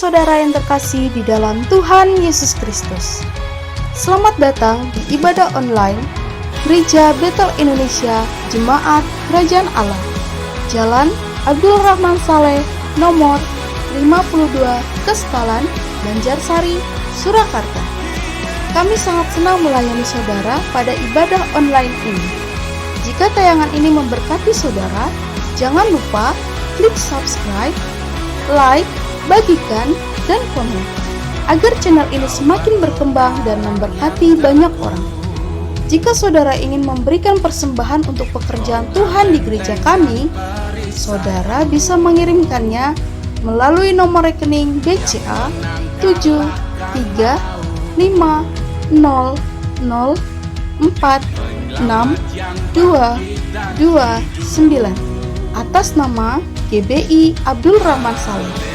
saudara yang terkasih di dalam Tuhan Yesus Kristus. Selamat datang di ibadah online Gereja Betel Indonesia Jemaat Kerajaan Allah, Jalan Abdul Rahman Saleh, nomor 52, Kestalan, Banjarsari, Surakarta. Kami sangat senang melayani saudara pada ibadah online ini. Jika tayangan ini memberkati saudara, jangan lupa klik subscribe, like, bagikan, dan komen, agar channel ini semakin berkembang dan memberkati banyak orang. Jika saudara ingin memberikan persembahan untuk pekerjaan Tuhan di gereja kami, saudara bisa mengirimkannya melalui nomor rekening BCA 7350046229 atas nama GBI Abdul Rahman Saleh,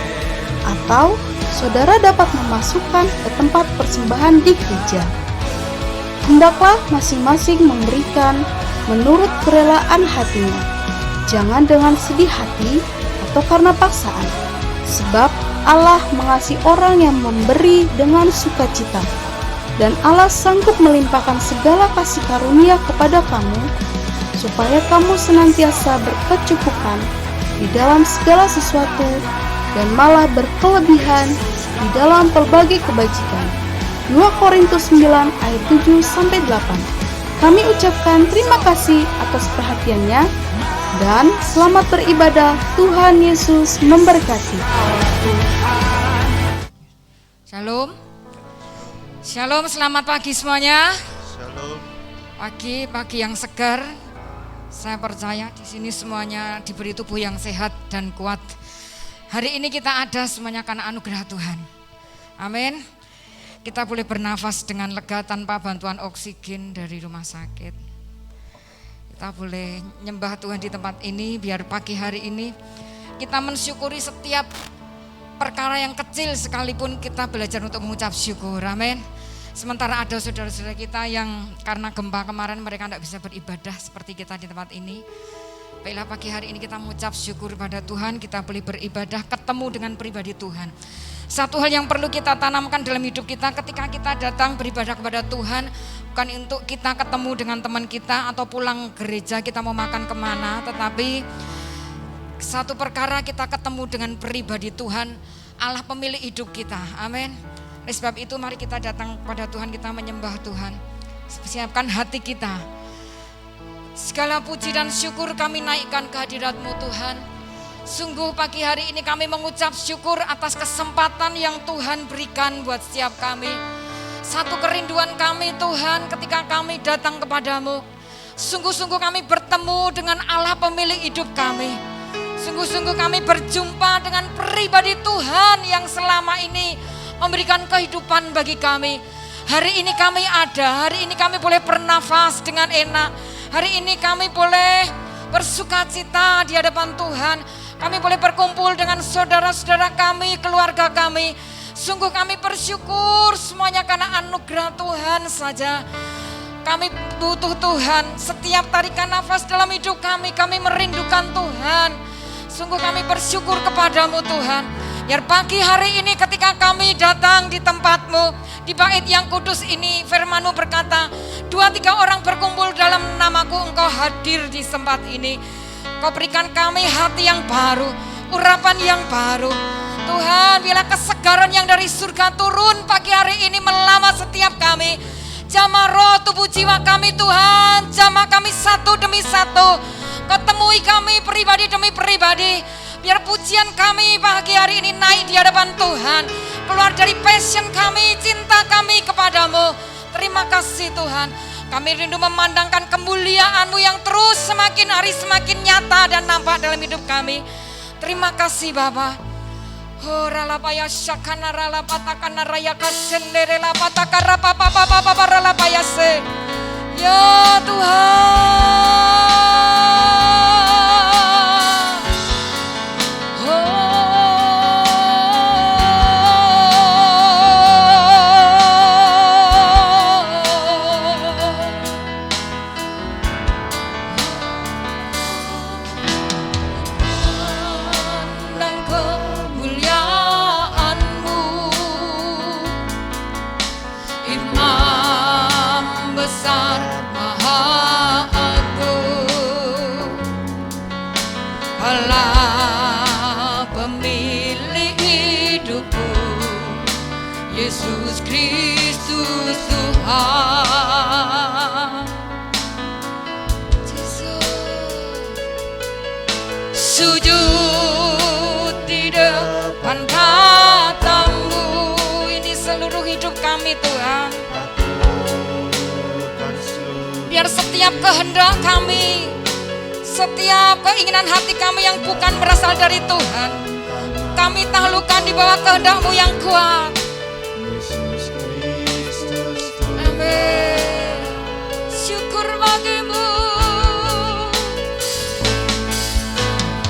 atau saudara dapat memasukkan ke tempat persembahan di gereja. Hendaklah masing-masing memberikan menurut kerelaan hatinya, jangan dengan sedih hati atau karena paksaan, sebab Allah mengasihi orang yang memberi dengan sukacita, dan Allah sanggup melimpahkan segala kasih karunia kepada kamu, supaya kamu senantiasa berkecukupan di dalam segala sesuatu dan malah berkelebihan di dalam pelbagai kebajikan. 2 Korintus 9 ayat 7-8. Kami ucapkan terima kasih atas perhatiannya dan selamat beribadah. Tuhan Yesus memberkati. Shalom. Shalom, selamat pagi semuanya. Shalom. Pagi yang segar. Saya percaya di sini semuanya diberi tubuh yang sehat dan kuat. Hari ini kita ada semuanya karena anugerah Tuhan. Amin. Kita boleh bernafas dengan lega tanpa bantuan oksigen dari rumah sakit. Kita boleh nyembah Tuhan di tempat ini, biar pagi hari ini kita mensyukuri setiap perkara yang kecil sekalipun kita belajar untuk mengucap syukur. Amin. Sementara ada saudara-saudara kita yang karena gempa kemarin mereka tidak bisa beribadah seperti kita di tempat ini. Baiklah, pagi hari ini kita mengucap syukur pada Tuhan, kita boleh beribadah, ketemu dengan pribadi Tuhan. Satu hal yang perlu kita tanamkan dalam hidup kita ketika kita datang beribadah kepada Tuhan, bukan untuk kita ketemu dengan teman kita atau pulang gereja kita mau makan kemana, tetapi satu perkara kita ketemu dengan pribadi Tuhan, Allah pemilik hidup kita. Amin. Oleh sebab itu mari kita datang kepada Tuhan, kita menyembah Tuhan. Siapkan hati kita. Segala puji dan syukur kami naikkan kehadirat-Mu Tuhan. Sungguh pagi hari ini kami mengucap syukur atas kesempatan yang Tuhan berikan buat setiap kami. Satu kerinduan kami Tuhan ketika kami datang kepadamu, sungguh-sungguh kami bertemu dengan Allah pemilik hidup kami. Sungguh-sungguh kami berjumpa dengan pribadi Tuhan yang selama ini memberikan kehidupan bagi kami. Hari ini kami ada, hari ini kami boleh bernafas dengan enak. Hari ini kami boleh bersuka cita di hadapan Tuhan. Kami boleh berkumpul dengan saudara-saudara kami, keluarga kami. Sungguh kami bersyukur semuanya karena anugerah Tuhan saja. Kami butuh Tuhan. Setiap tarikan nafas dalam hidup kami merindukan Tuhan. Sungguh kami bersyukur kepadamu Tuhan. Biar pagi hari ini ketika kami datang di tempat-Mu, di bait yang kudus ini, firman-Mu berkata, 2-3 orang berkumpul dalam namaku, Engkau hadir di tempat ini. Kau berikan kami hati yang baru, urapan yang baru. Tuhan, biarlah kesegaran yang dari surga turun pagi hari ini melamar setiap kami. Jamah roh tubuh jiwa kami Tuhan, jamah kami satu demi satu. Kau temui kami pribadi demi pribadi. Biar pujian kami pagi hari ini naik di hadapan Tuhan. Keluar dari passion kami, cinta kami kepadamu. Terima kasih Tuhan. Kami rindu memandangkan kemuliaan-Mu yang terus semakin hari semakin nyata dan nampak dalam hidup kami. Terima kasih Bapa. Ralapaya syakana ralapatakana rayaka sendere lapatakara papa ralapaya se. Ya Tuhan. Imam besar Maha Agung, Allah pemilik hidupku, Yesus Kristus Tuhan. Sujud di depan tatamu, ini seluruh hidup kami Tuhan. Biar setiap kehendak kami, setiap keinginan hati kami yang bukan berasal dari Tuhan, kami taklukkan di bawah kehendak-Mu yang kuat. Amin. Syukur bagimu.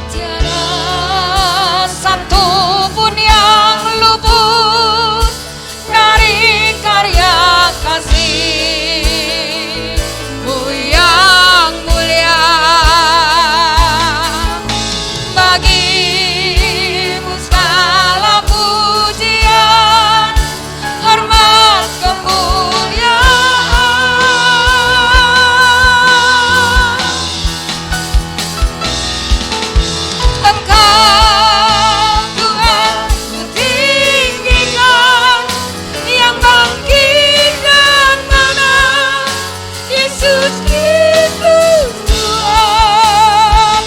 Tiada satu pun yang luput dari karya kasih-Mu yang mulia. Bagimu segala pujian, hormat, kemuliaan. Engkau Tuhan ku tinggikan, yang bangkit dan menang, Yesus Kristus Tuhan.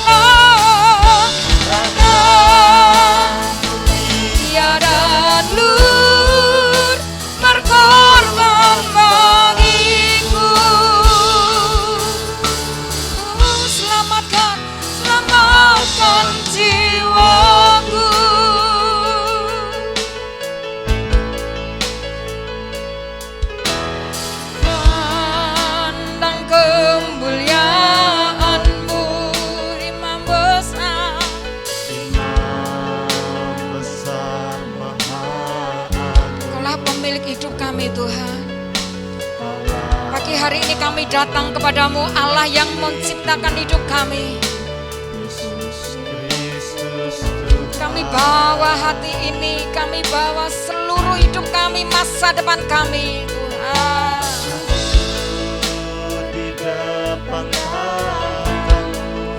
Tiada telur berkorban bagiku. Selamatkan, selamatkan jiwaku. Pandang kemuliaan-Mu, Imam besar. Kaulah pemilik hidup kami Tuhan. Pagi hari ini kami datang kepadamu, Allah yang menciptakan hidup kami. Kami bawa hati ini, kami bawa seluruh hidup kami, masa depan kami Tuhan.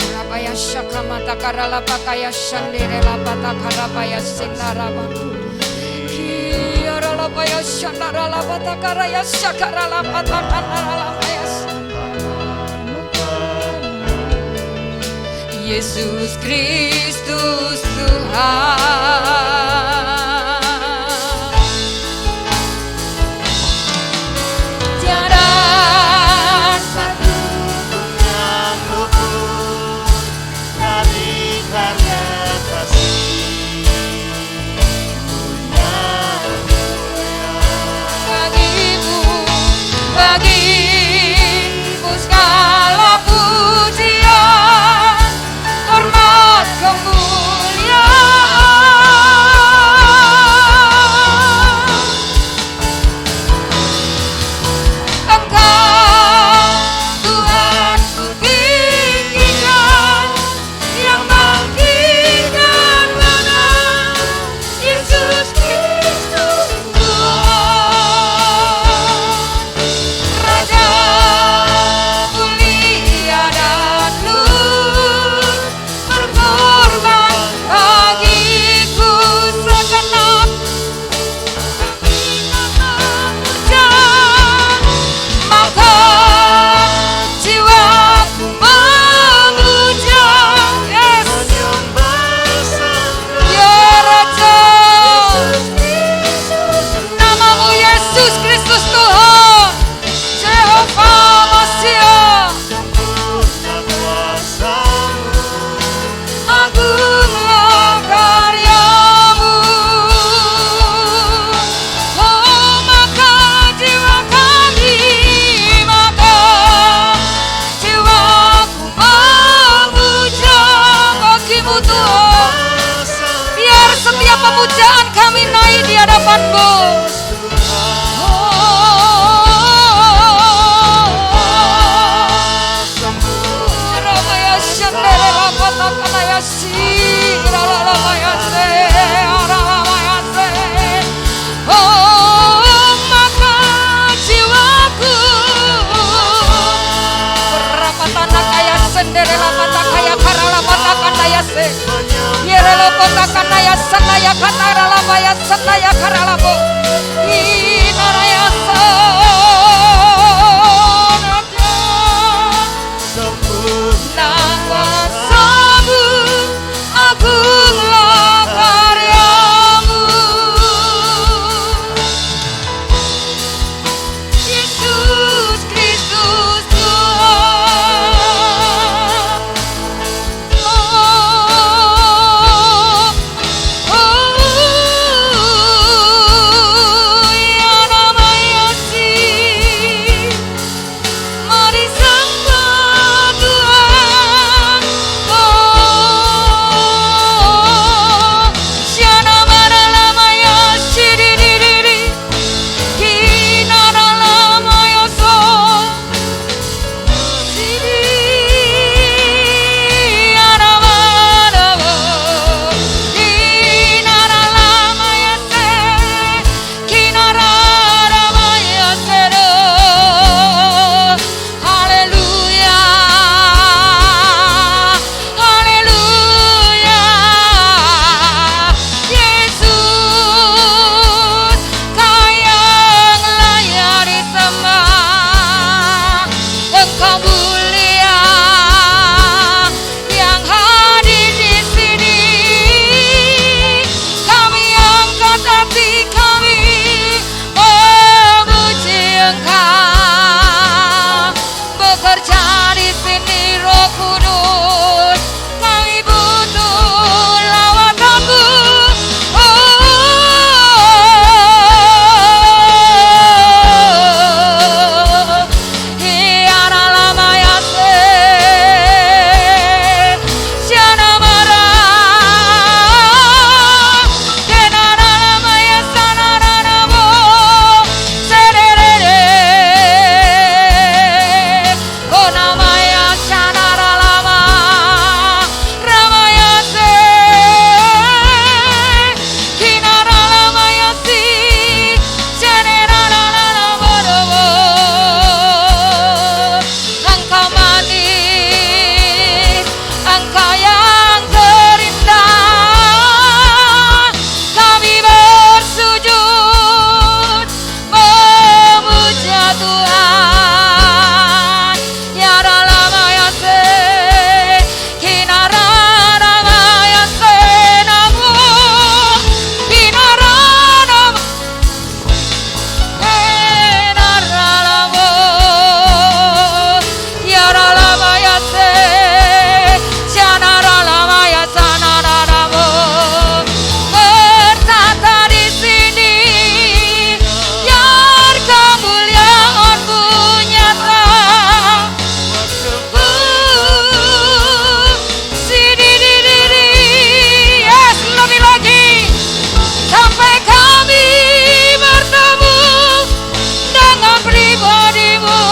Rabaya syakamata karala pakaya shandere lapata karabaya sinaraba. Kiaralabaya shandara lapata karaya syakarala pata kanaralabaya. Yesus Kristus Tuhan. Tiada satu pun yang luput dari karya kasih-Mu yang mulia. bagimu segala pujian, hormat, kemuliaan. senderela kata kaya karala kata kandaya se. Yerelo kota kandaya sanaya katarala baya sanaya karala bo. Inaraya sanaya. Nawa sabu agunglah karyamu. Yesus Kristus Tuhan. Ya nama Yesus, mari sembah Tuhan. Ya nama lama Yesus diri kina lama Yesus diri ya nama kina lama Yesus kina lama Yesus. Haleluya, haleluya. Yesus Kau yang layak disembah. Engkau mulia yang hadir di sini. Kami angkat hati kami memuji Engkau. Bekerja di sini Roh Kudus, kami butuh lawatanmu. Hiara lama ya se, siana marah, kenara lama ya sanara namo, serere, konama ya sanara lama, rama ya se, kinara lama ya si, serera lama namo. Engkau manis, Engkau yang terindah. Kami bersujud memuja Tuhan. Ya lama ya se, kinara lama ya se namu, kinara nama Enaralamo, yaralama ya se, sianaralama ya sanaralamo. Bertata di sini, biar kemuliaan-Mu nyata. Sidi-di-di-di, yes, lebih lagi. Sampai kami bertemu dengan pribadi-Mu,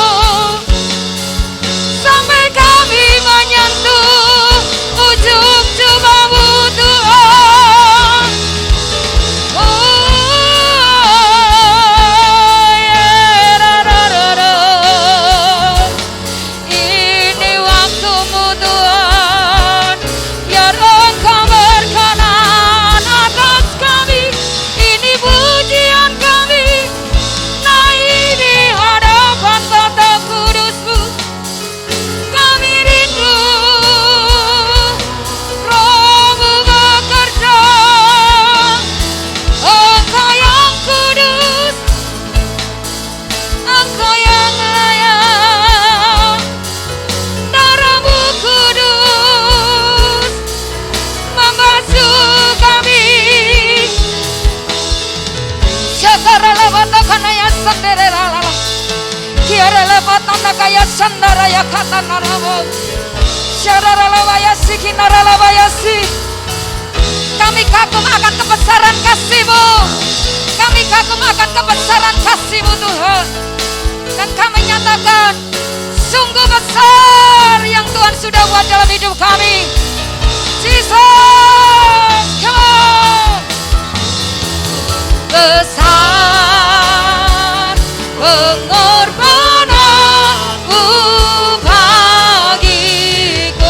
sampai kami menyentuh ujung jubah-Mu Tuhan. Ini waktu-Mu Tuhan, biar Engkau berkenan atas kami. Ini pujian kami, naik di hadapan tata kudus-Mu. Kami rindu Roh-Mu bekerja. Engkau yang kudus, Engkau yang layak. Darah-Mu kudus membasuh kami. Syakara lewata kanaya sanderera lala, kiara lewata nakaya sandaraya kata naramo. Syarara lawayasi kinara lawayasi. Kami kagum akan kebesaran kasih-Mu. Kami kagum akan kebesaran kasih-Mu Tuhan. Dan kami nyatakan sungguh besar yang Tuhan sudah buat dalam hidup kami. Jesus, come on. Besar pengorbananmu bagiku.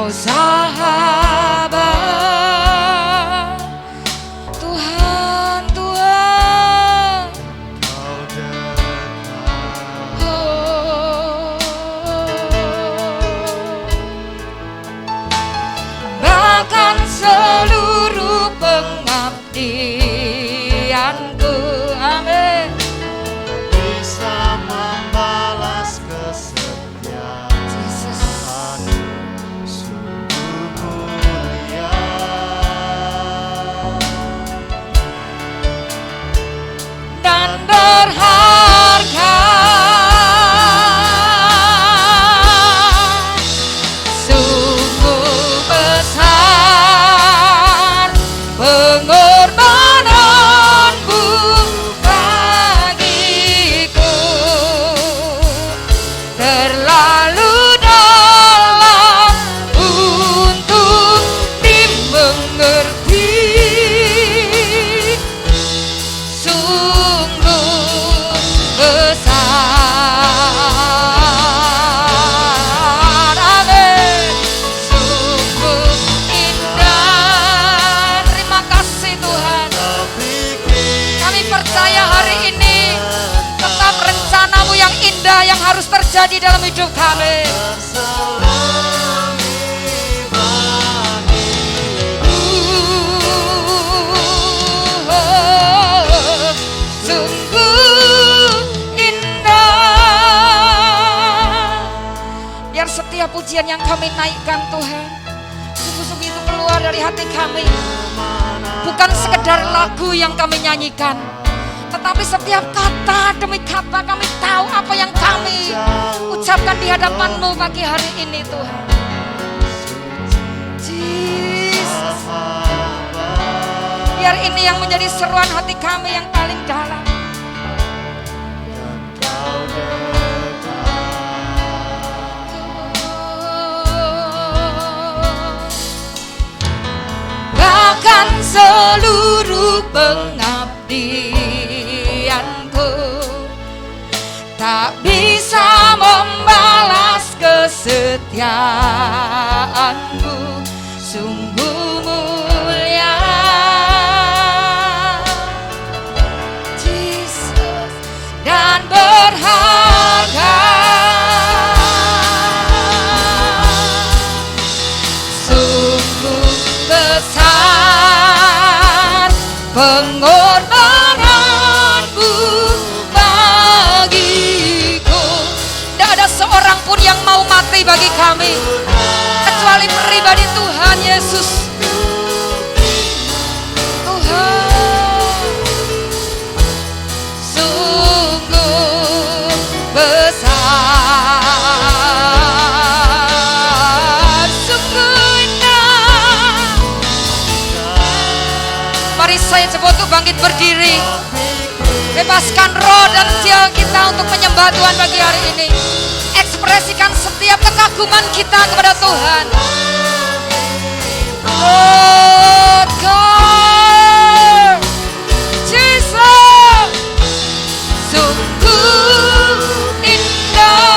Oh sahabat, Tuhan, Tuhan, Kau dekat. oh. Bahkan seluruh pengabdianku, amin, Bisa membalas kesetiaan. Yesus. Sungguh mulia. Dan berharga, sungguh besar pengorbananmu bagiku, terlalu dalam untuk dimengerti. Sungguh besar, amin, sungguh indah. Terima kasih Tuhan. Kami percaya hari ini tetap rencana-Mu yang indah yang harus terjadi dalam hidup kami. Sungguh indah. Biar setiap pujian yang kami naikkan Tuhan, sungguh-sungguh itu keluar dari hati kami. Bukan sekedar lagu yang kami nyanyikan, tetapi setiap kata demi kata kami tahu apa yang kami ucapkan di hadapan-Mu pagi hari ini Tuhan. Jesus. Biar ini yang menjadi seruan hati kami yang paling dalam. Bahkan seluruh pengabdianku tak bisa membalas kesetiaanmu, sungguh mulia. Jesus, dan berharga, sungguh besar pengorbananmu bagiku. Tidak ada seorang pun yang mau mati bagi kami kecuali pribadi Tuhan Yesus. Tuhan, sungguh besar, sungguh indah. Mari saya coba untuk bangkit berdiri. Bebaskan roh dan jiwa kita untuk menyembah Tuhan pagi hari ini. Ekspresikan setiap kekaguman kita kepada Tuhan. Lord God, Jesus, sungguh indah.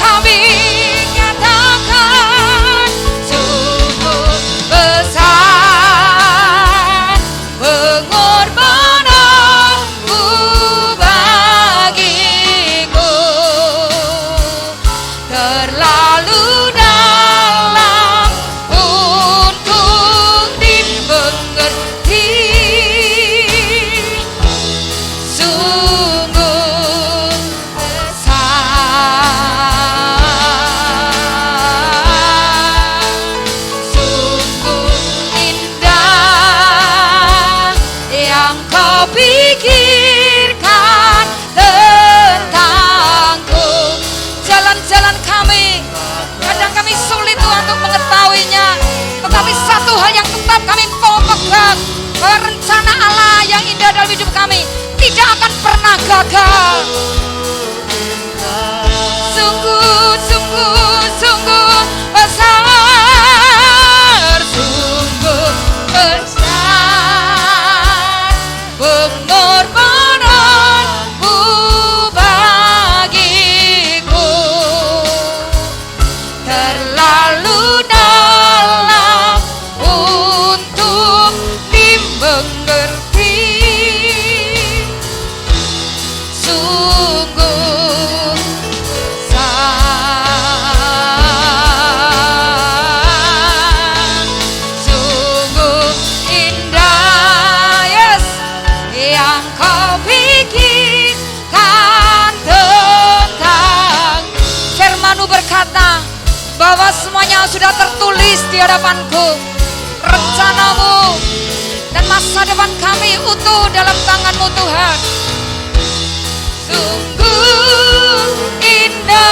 Kami katakan sungguh besar pengorbananmu bagiku, terlalu dalam untuk dimengerti. Sungguh besar, sungguh indah yang kau pikirkan tentangku. Jalan-jalan kami, kadang kami sulit Tuhan untuk mengetahuinya, tetapi satu hal yang tetap kami mau pegang, bahwa rencana Allah yang indah dalam hidup kami tidak akan pernah gagal. Sungguh, sungguh, sungguh besar, sungguh besar pengorbananmu bagiku, semuanya sudah tertulis di hadapanku. Rencanamu dan masa depan kami utuh dalam tangan-Mu Tuhan. Sungguh indah,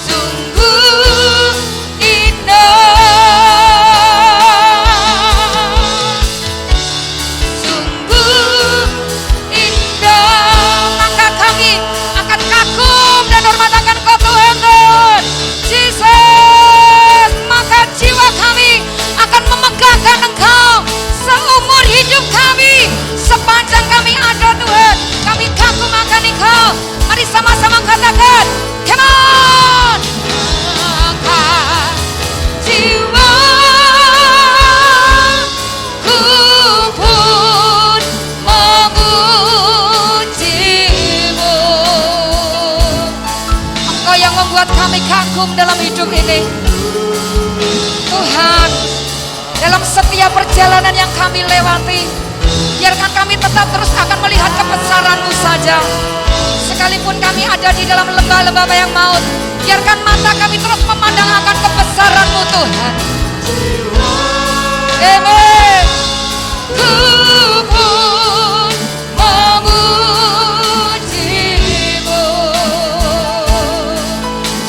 sungguh indah, sungguh indah. Maka kami akan kagum dan hormat akan Kau Tuhan. Jesus, maka jiwa kami akan memegahkan Engkau seumur hidup kami, sepanjang kami ada Tuhan. Kami kagum akan Engkau. Mari sama-sama katakan, come on. Maka jiwaku pun memuji-Mu. Engkau yang membuat kami kagum dalam hidup ini Tuhan. Dalam setiap perjalanan yang kami lewati, biarkan kami tetap terus akan melihat kebesaran-Mu saja. Sekalipun kami ada di dalam lembah-lembah bayang maut, biarkan mata kami terus memandang akan kebesaran-Mu Tuhan. Amen. Ku pun memuji-Mu.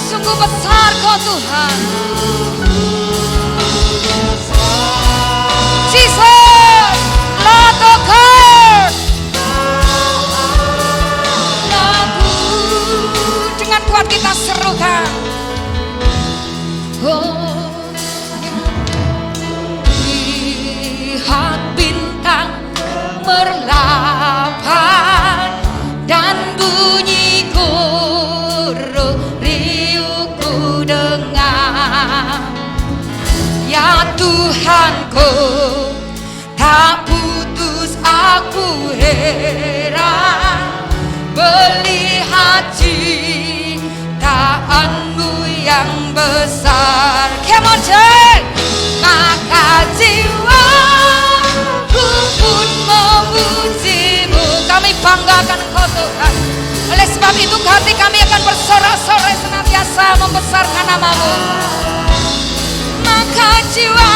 Sungguh besar Kau Tuhan. Jesus, Lord of God. Lagu dengan kuat kita serukan. Oh, lihat bintang merlapan dan bunyi guru riuhku dengar. Ya Tuhanku, tak putus aku heran melihat ciptaan-Mu yang besar. Come on, Jay. Maka jiwaku pun memuji-Mu. Kami banggakan Engkau Tuhan. Oleh sebab itu hati kami akan bersorak-sorai senantiasa membesarkan nama-Mu. Maka jiwaku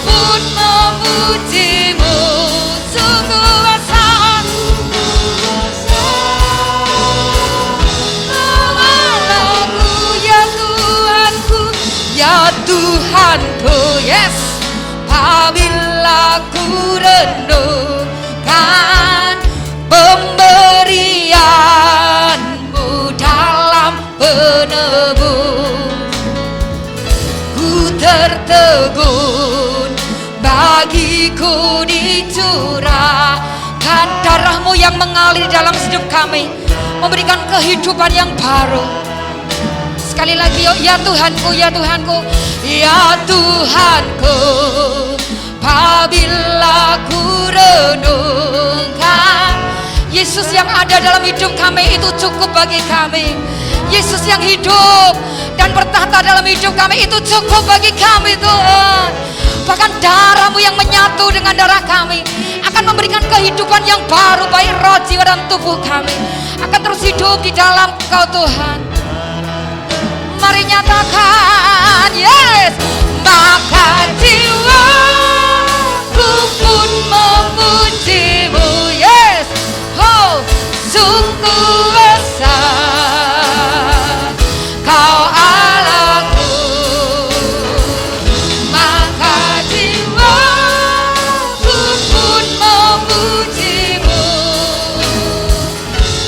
pun memuji-Mu. Sungguh besar lagu ya Tuhanku, ya Tuhanku. Yes, apabila ku renungkan pemberian-Mu dalam penebus, ku tertegun bagiku dicurahkan darah-Mu yang mengalir dalam hidup kami, memberikan kehidupan yang baru. Sekali lagi, ya Tuhanku, ya Tuhanku, ya Tuhanku, apabila ku renungkan Yesus yang ada dalam hidup kami itu cukup bagi kami. Yesus yang hidup dan bertahta dalam hidup kami itu cukup bagi kami Tuhan. Bahkan darah-Mu yang menyatu dengan darah kami akan memberikan kehidupan yang baru bagi roh, jiwa dan tubuh kami. Akan terus hidup di dalam Kau Tuhan. Mari nyatakan, yes. Maka jiwaku pun memuji-Mu, yes. Oh, sungguh besar Kau Allahku. Maka jiwaku pun memuji-Mu.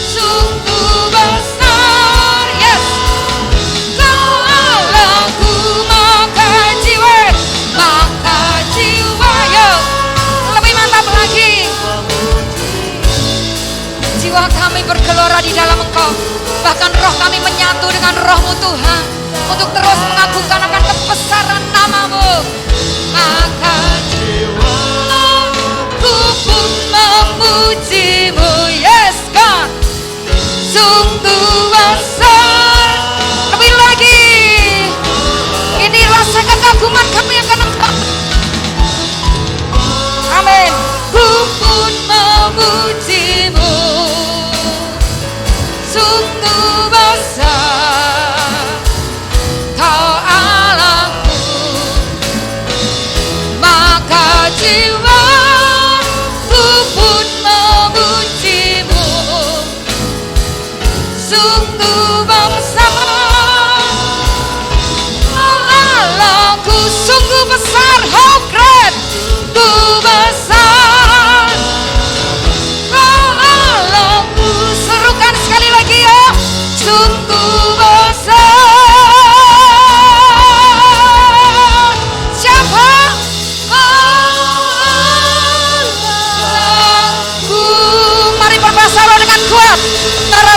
Sungguh besar, yes. Kau Allahku. Maka jiwa, yuk lebih mantap lagi. Jiwa kami bergelora di dalam Engkau. Bahkan roh kami menyatu dengan roh-Mu Tuhan, untuk terus mengagungkan akan kebesaran nama-Mu. Maka jiwaku pun memuji-Mu, yes God. Sungguh besar. Lebih lagi, ini rasa kekaguman kami akan Engkau. Amin. Ku pun memuji-Mu.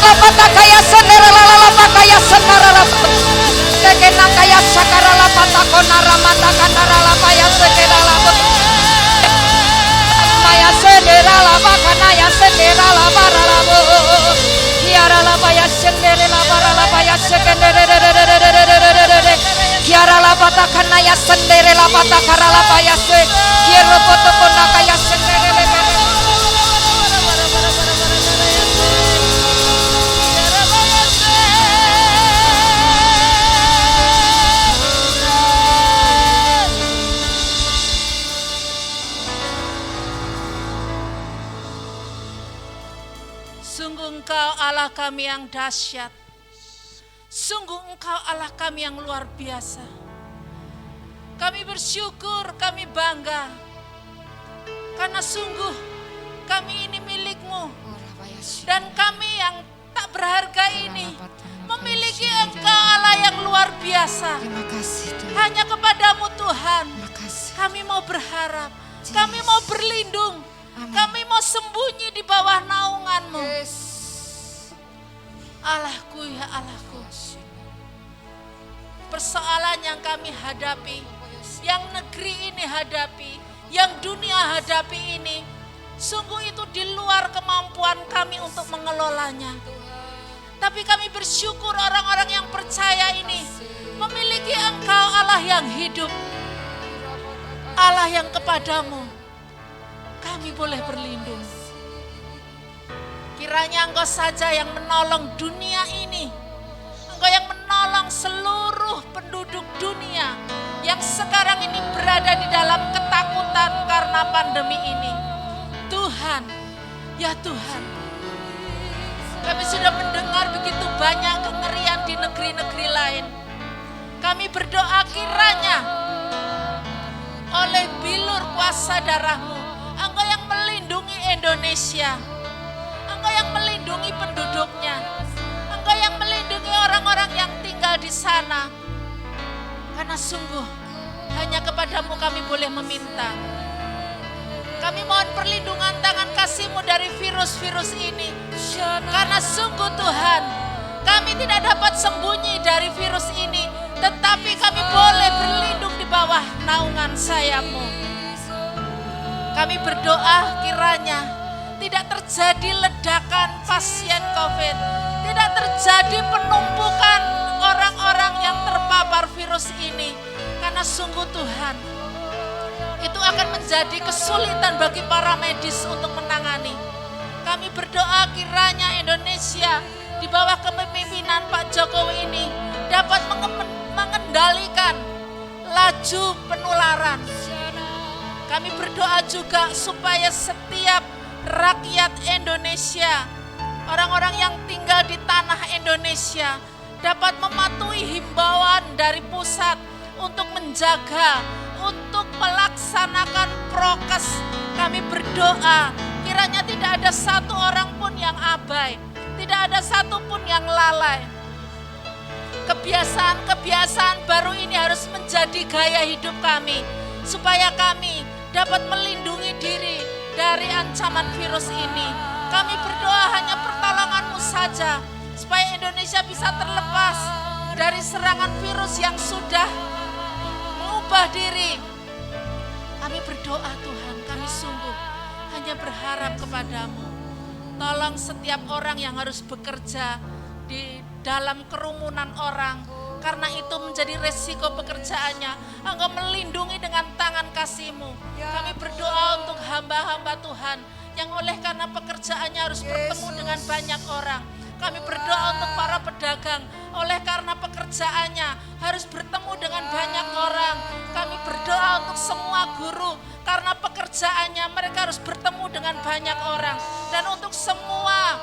la pata kaya sendera la pakaya sendera la tekena kaya sakara la pata konara mata kanara la paya sekera la maya sendera la pakana ya sendera la para la kiara la paya sendera la para la paya sekendere kiara la pata kana ya sendera la pata kara la paya se kiero poto kona kaya sendera Sungguh Engkau Allah kami yang dahsyat. Sungguh Engkau Allah kami yang luar biasa. Kami bersyukur, kami bangga. Karena sungguh kami ini milik-Mu. Dan kami yang tak berharga ini memiliki Engkau Allah yang luar biasa. Terima kasih Tuhan. Hanya kepadamu Tuhan. Terima kasih. Kami mau berharap. Kami mau berlindung. Amin. Kami mau sembunyi di bawah naungan-Mu. Yes. Allahku ya Allahku. Persoalan yang kami hadapi, yang negeri ini hadapi, yang dunia hadapi ini, sungguh itu di luar kemampuan kami untuk mengelolanya. Tapi kami bersyukur orang-orang yang percaya ini memiliki Engkau Allah yang hidup, Allah yang kepadamu kami boleh berlindung. Kiranya Engkau saja yang menolong dunia ini. Engkau yang menolong seluruh penduduk dunia yang sekarang ini berada di dalam ketakutan karena pandemi ini. Tuhan, ya Tuhan, kami sudah mendengar begitu banyak kengerian di negeri-negeri lain. Kami berdoa kiranya oleh bilur kuasa darah-Mu, Engkau yang melindungi Indonesia, Engkau yang melindungi penduduknya, Engkau yang melindungi orang-orang yang tinggal di sana. Karena sungguh hanya kepadamu kami boleh meminta. Kami mohon perlindungan tangan kasih-Mu dari virus-virus ini. Karena sungguh Tuhan, kami tidak dapat sembunyi dari virus ini, tetapi kami boleh berlindung di bawah naungan sayap-Mu. Kami berdoa kiranya tidak terjadi ledakan pasien COVID, tidak terjadi penumpukan orang-orang yang terpapar virus ini. Karena sungguh Tuhan, itu akan menjadi kesulitan bagi para medis untuk menangani. Kami berdoa kiranya Indonesia di bawah kepemimpinan Pak Jokowi ini dapat mengendalikan laju penularan. Kami berdoa juga supaya setiap rakyat Indonesia, orang-orang yang tinggal di tanah Indonesia dapat mematuhi himbauan dari pusat untuk menjaga, untuk melaksanakan prokes. Kami berdoa kiranya tidak ada satu orang pun yang abai, tidak ada satu pun yang lalai. Kebiasaan-kebiasaan baru ini harus menjadi gaya hidup kami, supaya kami dapat melindungi diri dari ancaman virus ini. Kami berdoa hanya pertolongan-Mu saja, supaya Indonesia bisa terlepas dari serangan virus yang sudah mengubah diri. Kami berdoa Tuhan, kami sungguh hanya berharap kepadamu. Tolong setiap orang yang harus bekerja di dalam kerumunan orang, karena itu menjadi resiko pekerjaannya. Engkau melindungi dengan tangan kasih-Mu. Kami berdoa untuk hamba-hamba Tuhan yang oleh karena pekerjaannya harus bertemu dengan banyak orang. Kami berdoa untuk para pedagang, oleh karena pekerjaannya harus bertemu dengan banyak orang. Kami berdoa untuk semua guru, karena pekerjaannya mereka harus bertemu dengan banyak orang. Dan untuk semua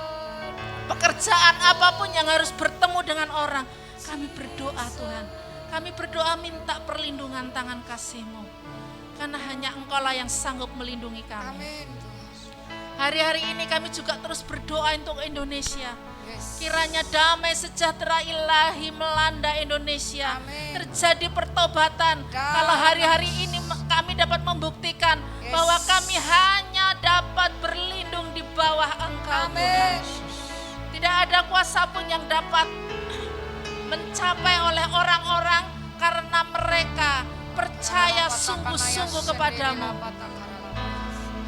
pekerjaan apapun yang harus bertemu dengan orang, kami berdoa Tuhan. Kami berdoa minta perlindungan tangan kasih-Mu. Karena hanya Engkau-lah yang sanggup melindungi kami. Amin. Hari-hari ini kami juga terus berdoa untuk Indonesia. Kiranya damai sejahtera ilahi melanda Indonesia. Amin. Terjadi pertobatan. Kalau hari-hari ini kami dapat membuktikan bahwa kami hanya dapat berlindung di bawah Engkau. Amin. Tidak ada kuasa pun yang dapat mencapai oleh orang-orang karena mereka percaya sungguh-sungguh kepadamu.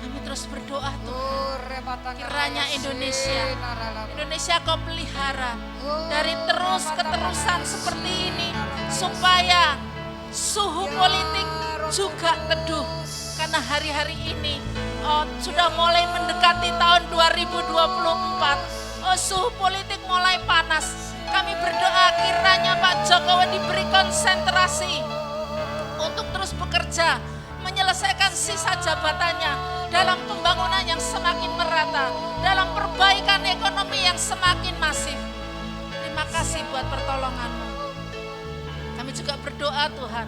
Kami terus berdoa Tuhan, kiranya Indonesia Kau pelihara dari terus-keterusan seperti ini, supaya suhu politik juga teduh. Karena hari-hari ini sudah mulai mendekati tahun 2024. Suhu politik mulai panas. Kami berdoa kiranya Pak Jokowi diberi konsentrasi untuk terus bekerja, menyelesaikan sisa jabatannya dalam pembangunan yang semakin merata, dalam perbaikan ekonomi yang semakin masif. Terima kasih buat pertolongan-Mu. Kami juga berdoa Tuhan,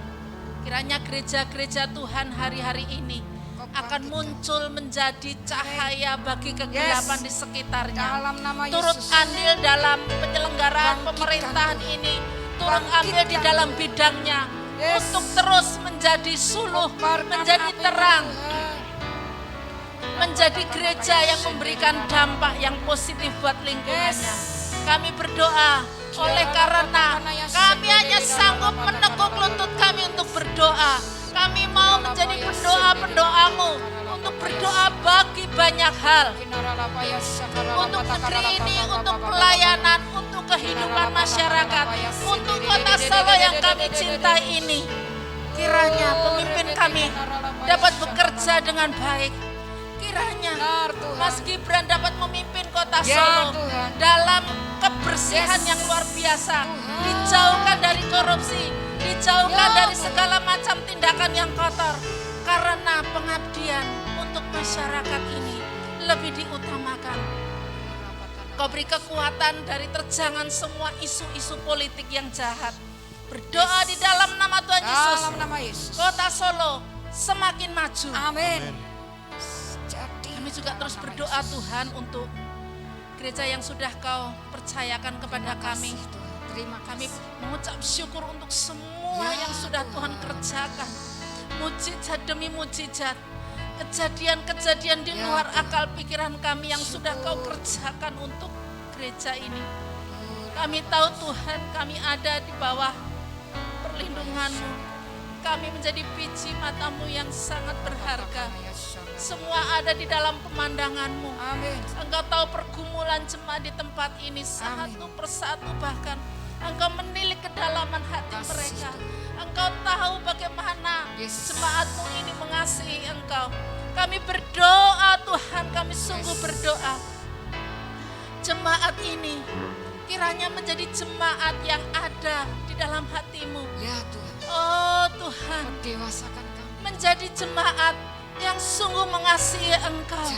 kiranya gereja-gereja Tuhan hari-hari ini akan muncul menjadi cahaya bagi kegelapan di sekitarnya. Turut andil dalam penyelenggaraan pemerintahan ini, turut ambil di dalam bidangnya, untuk terus menjadi suluh, menjadi terang, menjadi gereja yang memberikan dampak yang positif buat lingkungannya. Kami berdoa oleh karena kami hanya sanggup menekuk lutut kami untuk berdoa. Kami mau menjadi pendoa-pendoamu, untuk berdoa bagi banyak hal, untuk negeri ini, untuk pelayanan, untuk kehidupan masyarakat, untuk kota Solo yang kami cintai ini. Kiranya pemimpin kami dapat bekerja dengan baik. Kiranya Mas Gibran dapat memimpin kota Solo dalam kebersihan yang luar biasa, dijauhkan dari korupsi, dijauhkan dari segala macam tindakan yang kotor, karena pengabdian untuk masyarakat ini lebih diutamakan. Kau beri kekuatan dari terjangan semua isu-isu politik yang jahat. Berdoa di dalam nama Tuhan Yesus, kota Solo semakin maju. Amin. Kami juga terus berdoa Tuhan untuk gereja yang sudah Kau percayakan kepada kami. Kami mengucap syukur untuk semua yang sudah Tuhan kerjakan. Mujizat demi mujizat, kejadian-kejadian di luar akal pikiran kami yang sudah Kau kerjakan untuk gereja ini. Kami tahu Tuhan, kami ada di bawah perlindungan-Mu. Kami menjadi biji mata-Mu yang sangat berharga. Semua ada di dalam pemandangan-Mu. Engkau tahu pergumulan jemaat di tempat ini satu persatu, bahkan Engkau menilik kedalaman hati mereka. Engkau tahu bagaimana jemaat-Mu ini mengasihi Engkau. Kami berdoa Tuhan, kami sungguh berdoa. Jemaat ini kiranya menjadi jemaat yang ada di dalam hati-Mu. Ya Tuhan. Oh Tuhan, Dewasakan kami. menjadi jemaat yang sungguh mengasihi Engkau,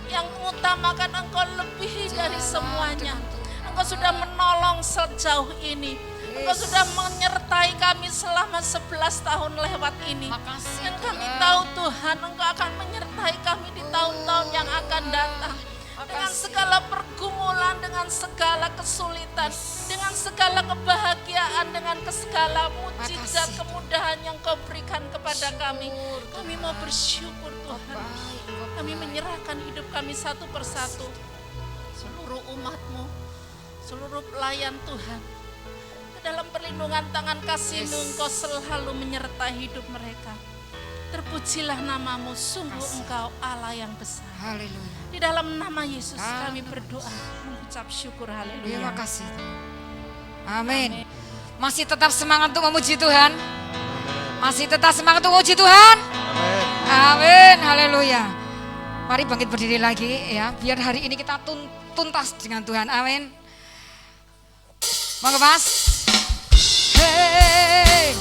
yang mengutamakan Engkau lebih dari semuanya. Engkau sudah menolong sejauh ini. Engkau sudah menyertai kami selama 11 tahun lewat ini. Dan kami tahu Tuhan, Engkau akan menyertai kami di tahun-tahun yang akan datang. Dengan segala pergumulan, dengan segala kesulitan, dengan segala kebahagiaan, dengan segala mujizat kemudahan yang Kau berikan kepada kami. Kami mau bersyukur Tuhan. Kami menyerahkan hidup kami satu persatu. Seluruh umat-Mu, seluruh pelayan Tuhan, ke dalam perlindungan tangan kasih-Mu Engkau selalu menyertai hidup mereka. Terpujilah nama-Mu, sungguh Engkau Allah yang besar. Haleluya. Di dalam nama Yesus kami berdoa, mengucap syukur. Haleluya. Terima kasih. Amin. Masih tetap semangat untuk memuji Tuhan? Masih tetap semangat untuk memuji Tuhan? Amin. Haleluya. Mari bangkit berdiri lagi ya, biar hari ini kita tuntas dengan Tuhan. Amin. Monggo Mas. Hey.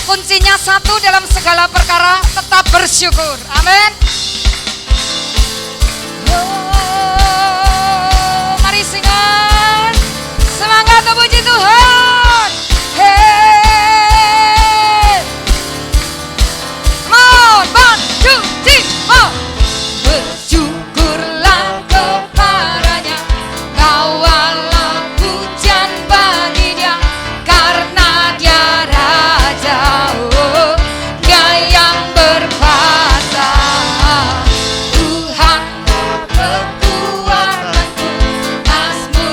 Kuncinya satu dalam segala perkara, tetap bersyukur. Amin. Mari singkat semangat memuji Tuhan. Hey, come on, 1, 2, 3, oh. Bersyukurlah kepadanya, bawalah pujian baginya, karena Dia Raja, oh, Dia yang berkuasa. Tuhan kekuatanku, asmu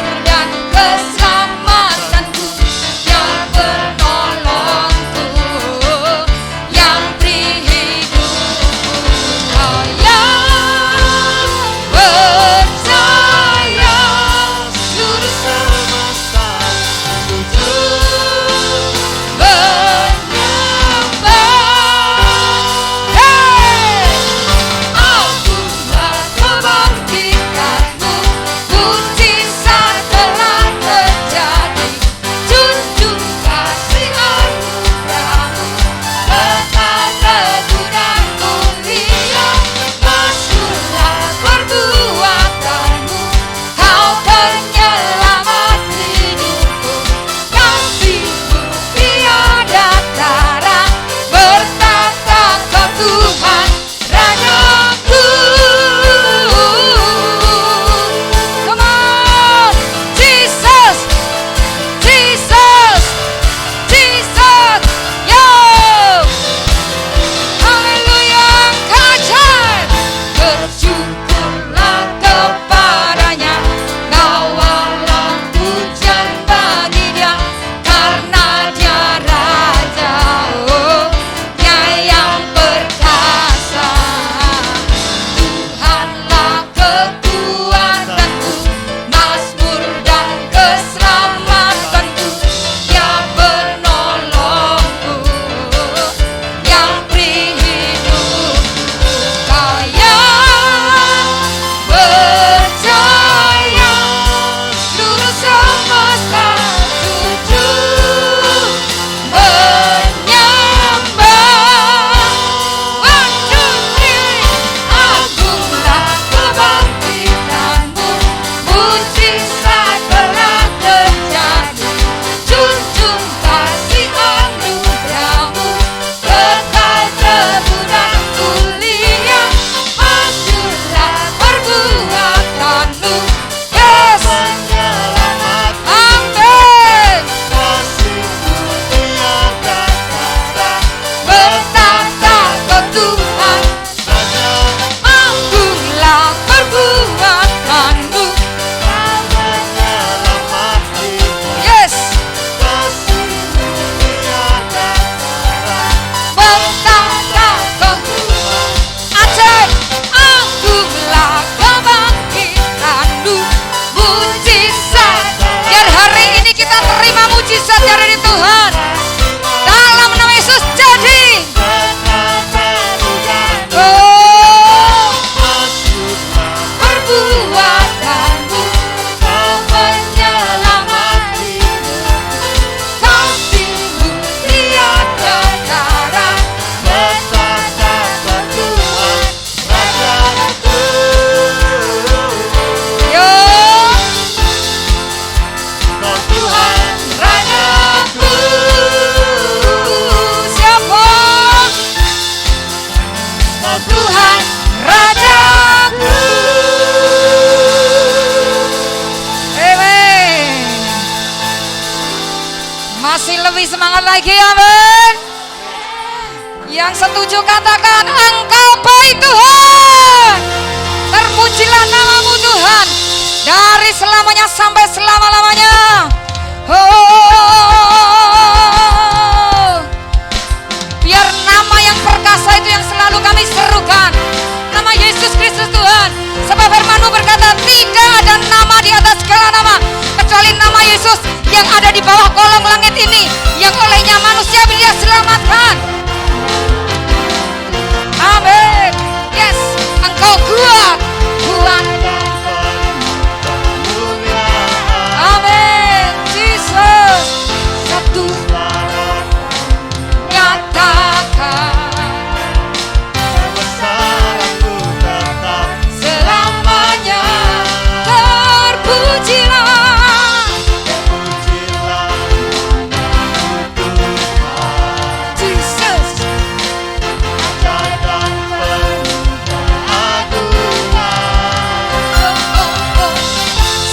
Masih lebih semangat lagi, amin. Yang setuju katakan Engkau baik Tuhan. Terpujilah namamu Tuhan dari selamanya sampai selama-lamanya. Biar nama yang perkasa itu yang selalu kami serukan, nama Yesus Kristus Tuhan. Sebab firman-Mu berkata tidak ada nama di atas segala nama kecuali nama Yesus yang ada di bawah kolong langit ini, yang olehnya manusia bisa selamatkan. Amin. Yes, Engkau kuat, kuat. Amin. Jesus. Satu nyatakan kebesaran-Mu tetap selamanya. Terpujilah, terpujilah Tuhan. Jesus. Ajaib dan penuh keagungan.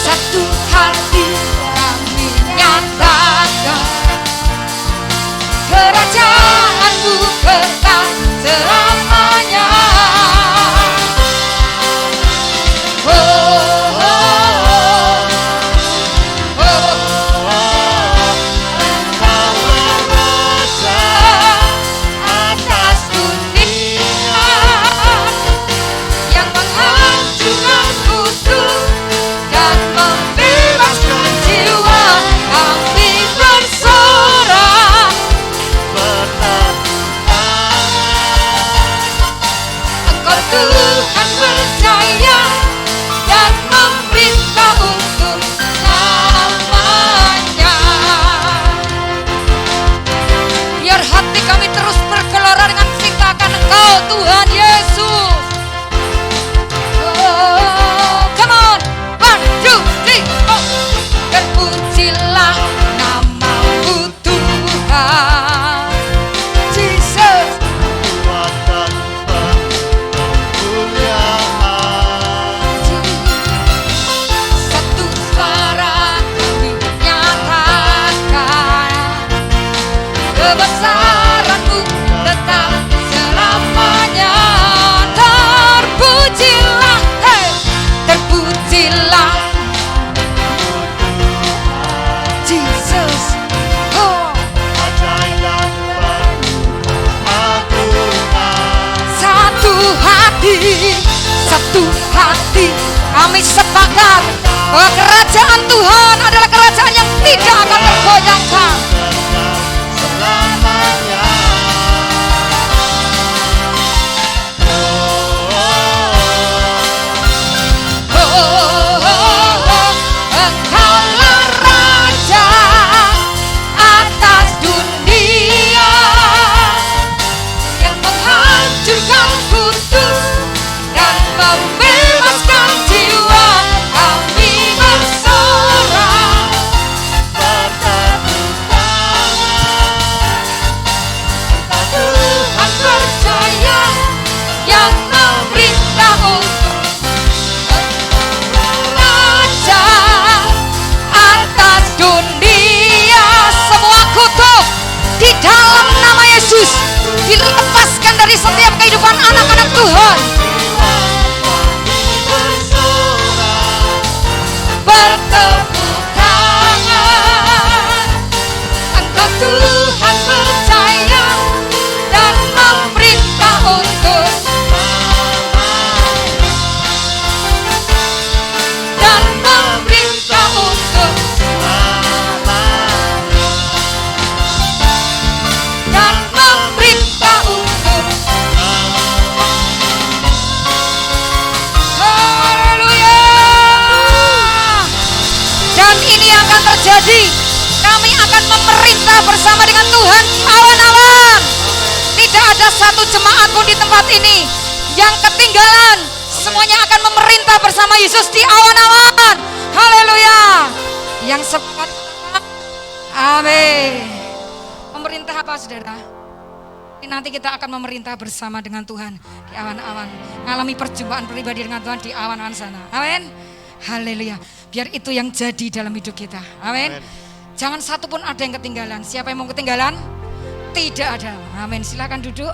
Satu hati kami nyatakan kerajaan-Mu kekal selamanya. Oh, oh, oh, oh. Engkaulah Raja atas dunia, Yang menghancurkan kudus dan membebaskan jiwa kami bersorak. Engkau Tuhan percaya dan memerintah untuk selamanya. Biar hati kami terus bergelora dengan cinta akan Engkau Tuhan Yesus. Oh, come on, 1, 2, 3, oh. Terpujilah namamu Tuhan, Jesus. Kekuatan kemuliaan. Satu suara kami nyatakan kebesaran-Mu tetap selamanya. Terpujilah, hey, terpujilah Jesus. Oh, Ajaib dan penuh keagungan. satu hati kami sepakat bahwa kerajaan Tuhan adalah kerajaan yang tidak akan tergoyahkan. Selamanya. Engkaulah Raja atas dunia, yang menghancurkan kudus dan membebaskan jiwa kami bersorak. Bertepuk tangan. Tuhan percaya yang memerintah untuk Raja atas dunia. Semua kutuk di dalam nama Yesus dilepaskan dari setiap kehidupan anak-anak Tuhan. Bertepuk tangan. Engkau Tuhan percaya dan memerintah untuk dan memerintah untuk dan memerintah untuk. Haleluya. Dan ini akan terjadi. Kami akan memerintah bersama dengan Tuhan di awan-awan. Tidak ada satu jemaat pun di tempat ini yang ketinggalan. Semuanya akan memerintah bersama Yesus di awan-awan. Haleluya. Yang sepakat. Amin. Memerintah apa, saudara? Nanti kita akan memerintah bersama dengan Tuhan di awan-awan. Ngalami perjumpaan pribadi dengan Tuhan di awan-awan sana. Amin. Haleluya. Biar itu yang jadi dalam hidup kita. Amin. Amin. Jangan satu pun ada yang ketinggalan. Siapa yang mau ketinggalan? Tidak ada. Amin. Silakan duduk.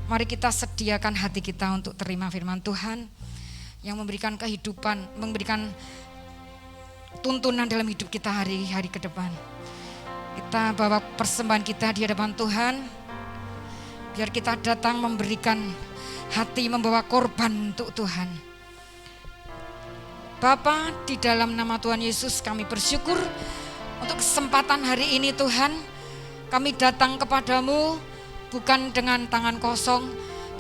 Mari kita sediakan hati kita untuk terima firman Tuhan yang memberikan kehidupan, memberikan tuntunan dalam hidup kita hari-hari ke depan. Kita bawa persembahan kita di hadapan Tuhan. Biar kita datang memberikan hati, membawa korban untuk Tuhan. Bapa, di dalam nama Tuhan Yesus kami bersyukur untuk kesempatan hari ini Tuhan. Kami datang kepadamu bukan dengan tangan kosong.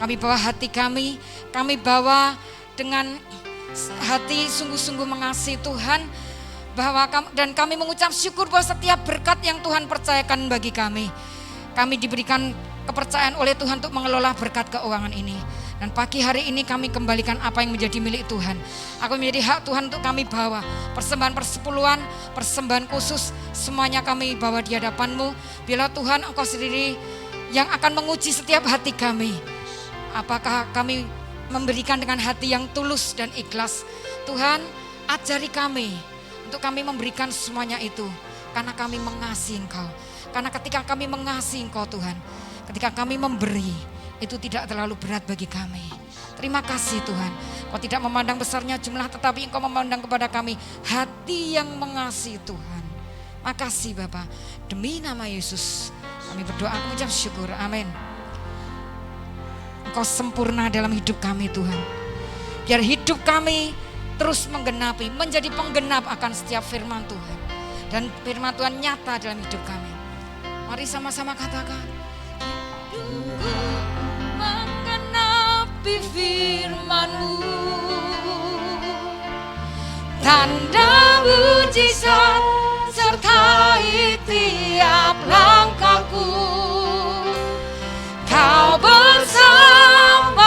Kami bawa hati kami bawa dengan hati sungguh-sungguh mengasihi Tuhan. Dan kami mengucap syukur bahwa setiap berkat yang Tuhan percayakan bagi kami diberikan kepercayaan oleh Tuhan untuk mengelola berkat keuangan ini. Dan pagi hari ini kami kembalikan apa yang menjadi milik Tuhan. Aku menjadi hak Tuhan untuk kami bawa. Persembahan persepuluhan, persembahan khusus, semuanya kami bawa di hadapan-Mu. Bila Tuhan Engkau sendiri yang akan menguji setiap hati kami. Apakah kami memberikan dengan hati yang tulus dan ikhlas. Tuhan, ajari kami untuk kami memberikan semuanya itu. Karena kami mengasihi Engkau. Karena ketika kami mengasihi Engkau Tuhan, ketika kami memberi, itu tidak terlalu berat bagi kami. Terima kasih Tuhan. Kau tidak memandang besarnya jumlah, tetapi Engkau memandang kepada kami hati yang mengasihi Tuhan. Makasih Bapa. Demi nama Yesus kami berdoa, mengucap syukur. Amin. Engkau sempurna dalam hidup kami Tuhan. Biar hidup kami terus menggenapi, menjadi penggenap akan setiap firman Tuhan. Dan firman Tuhan nyata dalam hidup kami. Mari sama-sama katakan. Menggenapi firman-Mu, tanda mujizat sertai tiap langkahku. Kau bersamaku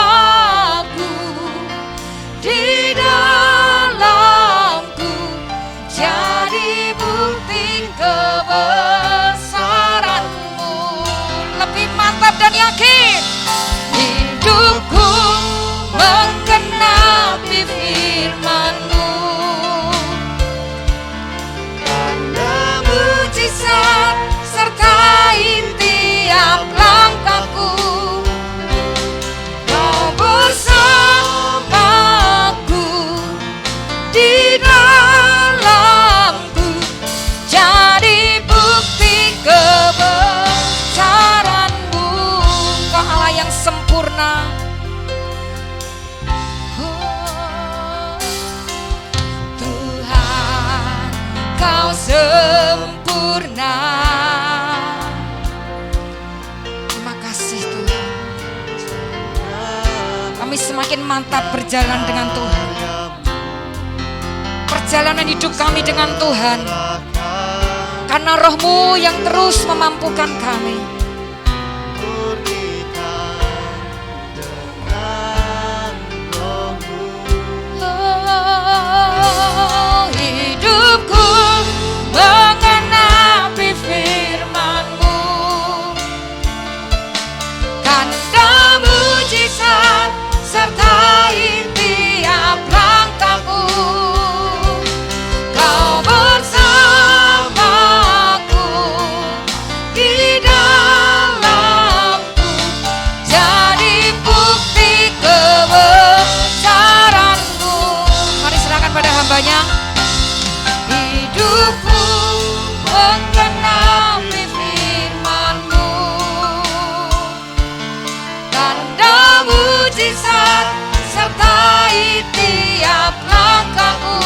di dalamku, jadi bukti kebesaran-Mu. Lebih mantap dan yakin. Hidupku menggenapi firman-Mu, tanda mujizat sertai tiap langkahku. Kau bersamaku di dalamku, jadi bukti kebesaran-Mu. Kau Allah yang sempurna. Oh, Tuhan, Kau sempurna. Terima kasih Tuhan. Kami semakin mantap berjalan dengan Tuhan. Perjalanan hidup kami dengan Tuhan. Karena Roh-Mu yang terus memampukan kami. Hidupku mengenapi firman-Mu, tanda mujizat sertai tiap langkahku. Kau bersamaku di dalamku, jadi bukti kebesaran-Mu. Mari serahkan pada hamba-Nya. Hidupku menggenapi firman-Mu, tanda mujizat sertai tiap langkahku.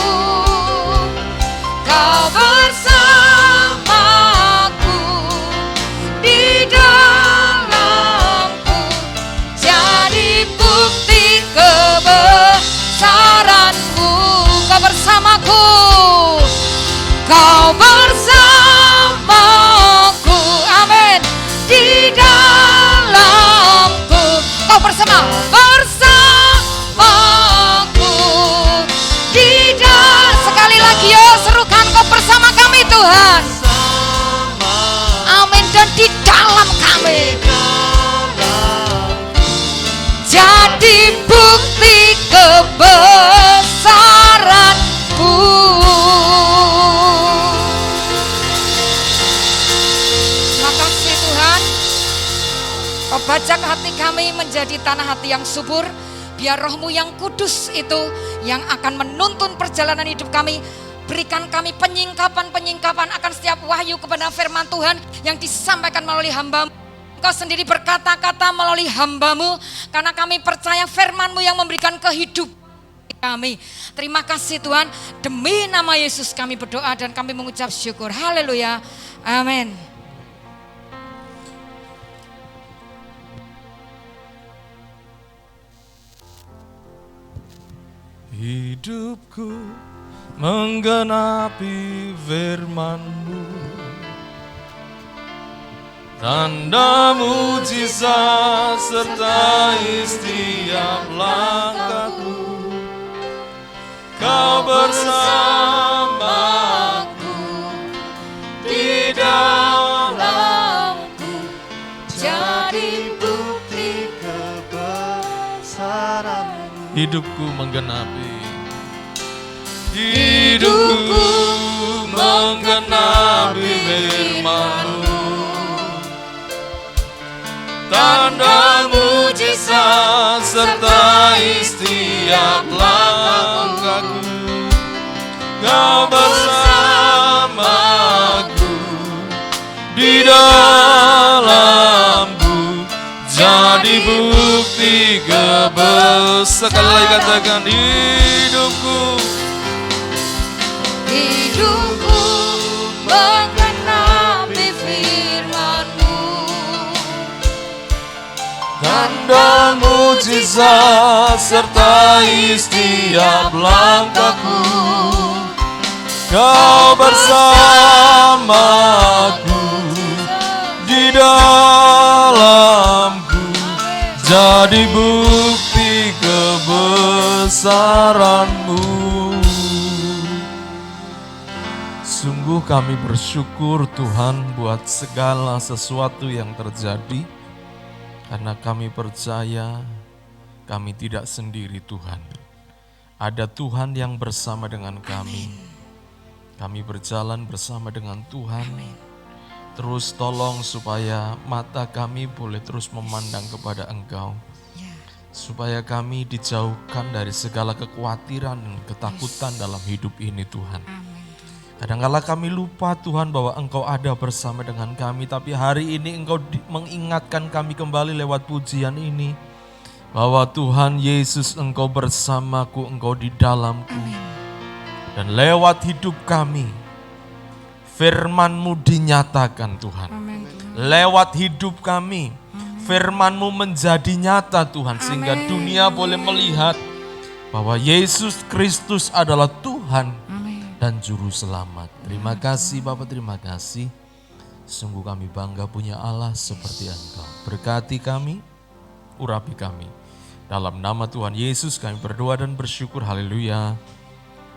Kau bersamaku di dalamku, jadi bukti kebesaran-Mu. Kau bersamaku. Kau bersamaku, amin, di dalamku. Kau bersamaku di dalam. Sekali lagi yo, serukan kau bersama kami Tuhan. Amin. Dan di dalam kami, jadi bukti kebesaran-Mu. Kau bajak hati kami menjadi tanah hati yang subur. Biar roh-Mu yang kudus itu yang akan menuntun perjalanan hidup kami. Berikan kami penyingkapan-penyingkapan akan setiap wahyu kepada firman Tuhan yang disampaikan melalui hamba-Mu. Engkau sendiri berkata-kata melalui hamba-Mu, karena kami percaya firman-Mu yang memberikan kehidupan kami. Terima kasih Tuhan, demi nama Yesus kami berdoa dan kami mengucap syukur. Haleluya, amin. Hidupku menggenapi firman-Mu, tanda mujizat sertai setiap langkahku. Kau bersamaku di dalamku, jadi bukti kebesaran-Mu. Hidupku menggenapi, hidupku menggenapi firman-Mu, tanda mujizat sertai setiap langkahku. Kau bersamaku di dalamku, jadi bukti kebesaran. Sekali lagi katakan, hidupku, hidupku menggenapi firman-Mu, tanda mujizat sertai setiap langkahku. Kau bersamaku di dalamku, jadi bukti kebesaran-Mu. Sungguh kami bersyukur Tuhan buat segala sesuatu yang terjadi, karena kami percaya kami tidak sendiri Tuhan. Ada Tuhan yang bersama dengan kami. Kami berjalan bersama dengan Tuhan. Terus tolong supaya mata kami boleh terus memandang kepada Engkau. Supaya kami dijauhkan dari segala kekhawatiran dan ketakutan dalam hidup ini Tuhan. Kadang-kala kami lupa Tuhan bahwa Engkau ada bersama dengan kami. Tapi hari ini Engkau mengingatkan kami kembali lewat pujian ini. Bahwa Tuhan Yesus Engkau bersamaku, Engkau di dalamku. Dan lewat hidup kami, firman-Mu dinyatakan Tuhan. Lewat hidup kami, firman-Mu menjadi nyata Tuhan. Sehingga dunia boleh melihat bahwa Yesus Kristus adalah Tuhan dan Juru Selamat. Terima kasih Bapak, terima kasih. Sungguh kami bangga punya Allah seperti Engkau. Berkati kami, urapi kami. Dalam nama Tuhan Yesus kami berdoa dan bersyukur. Haleluya.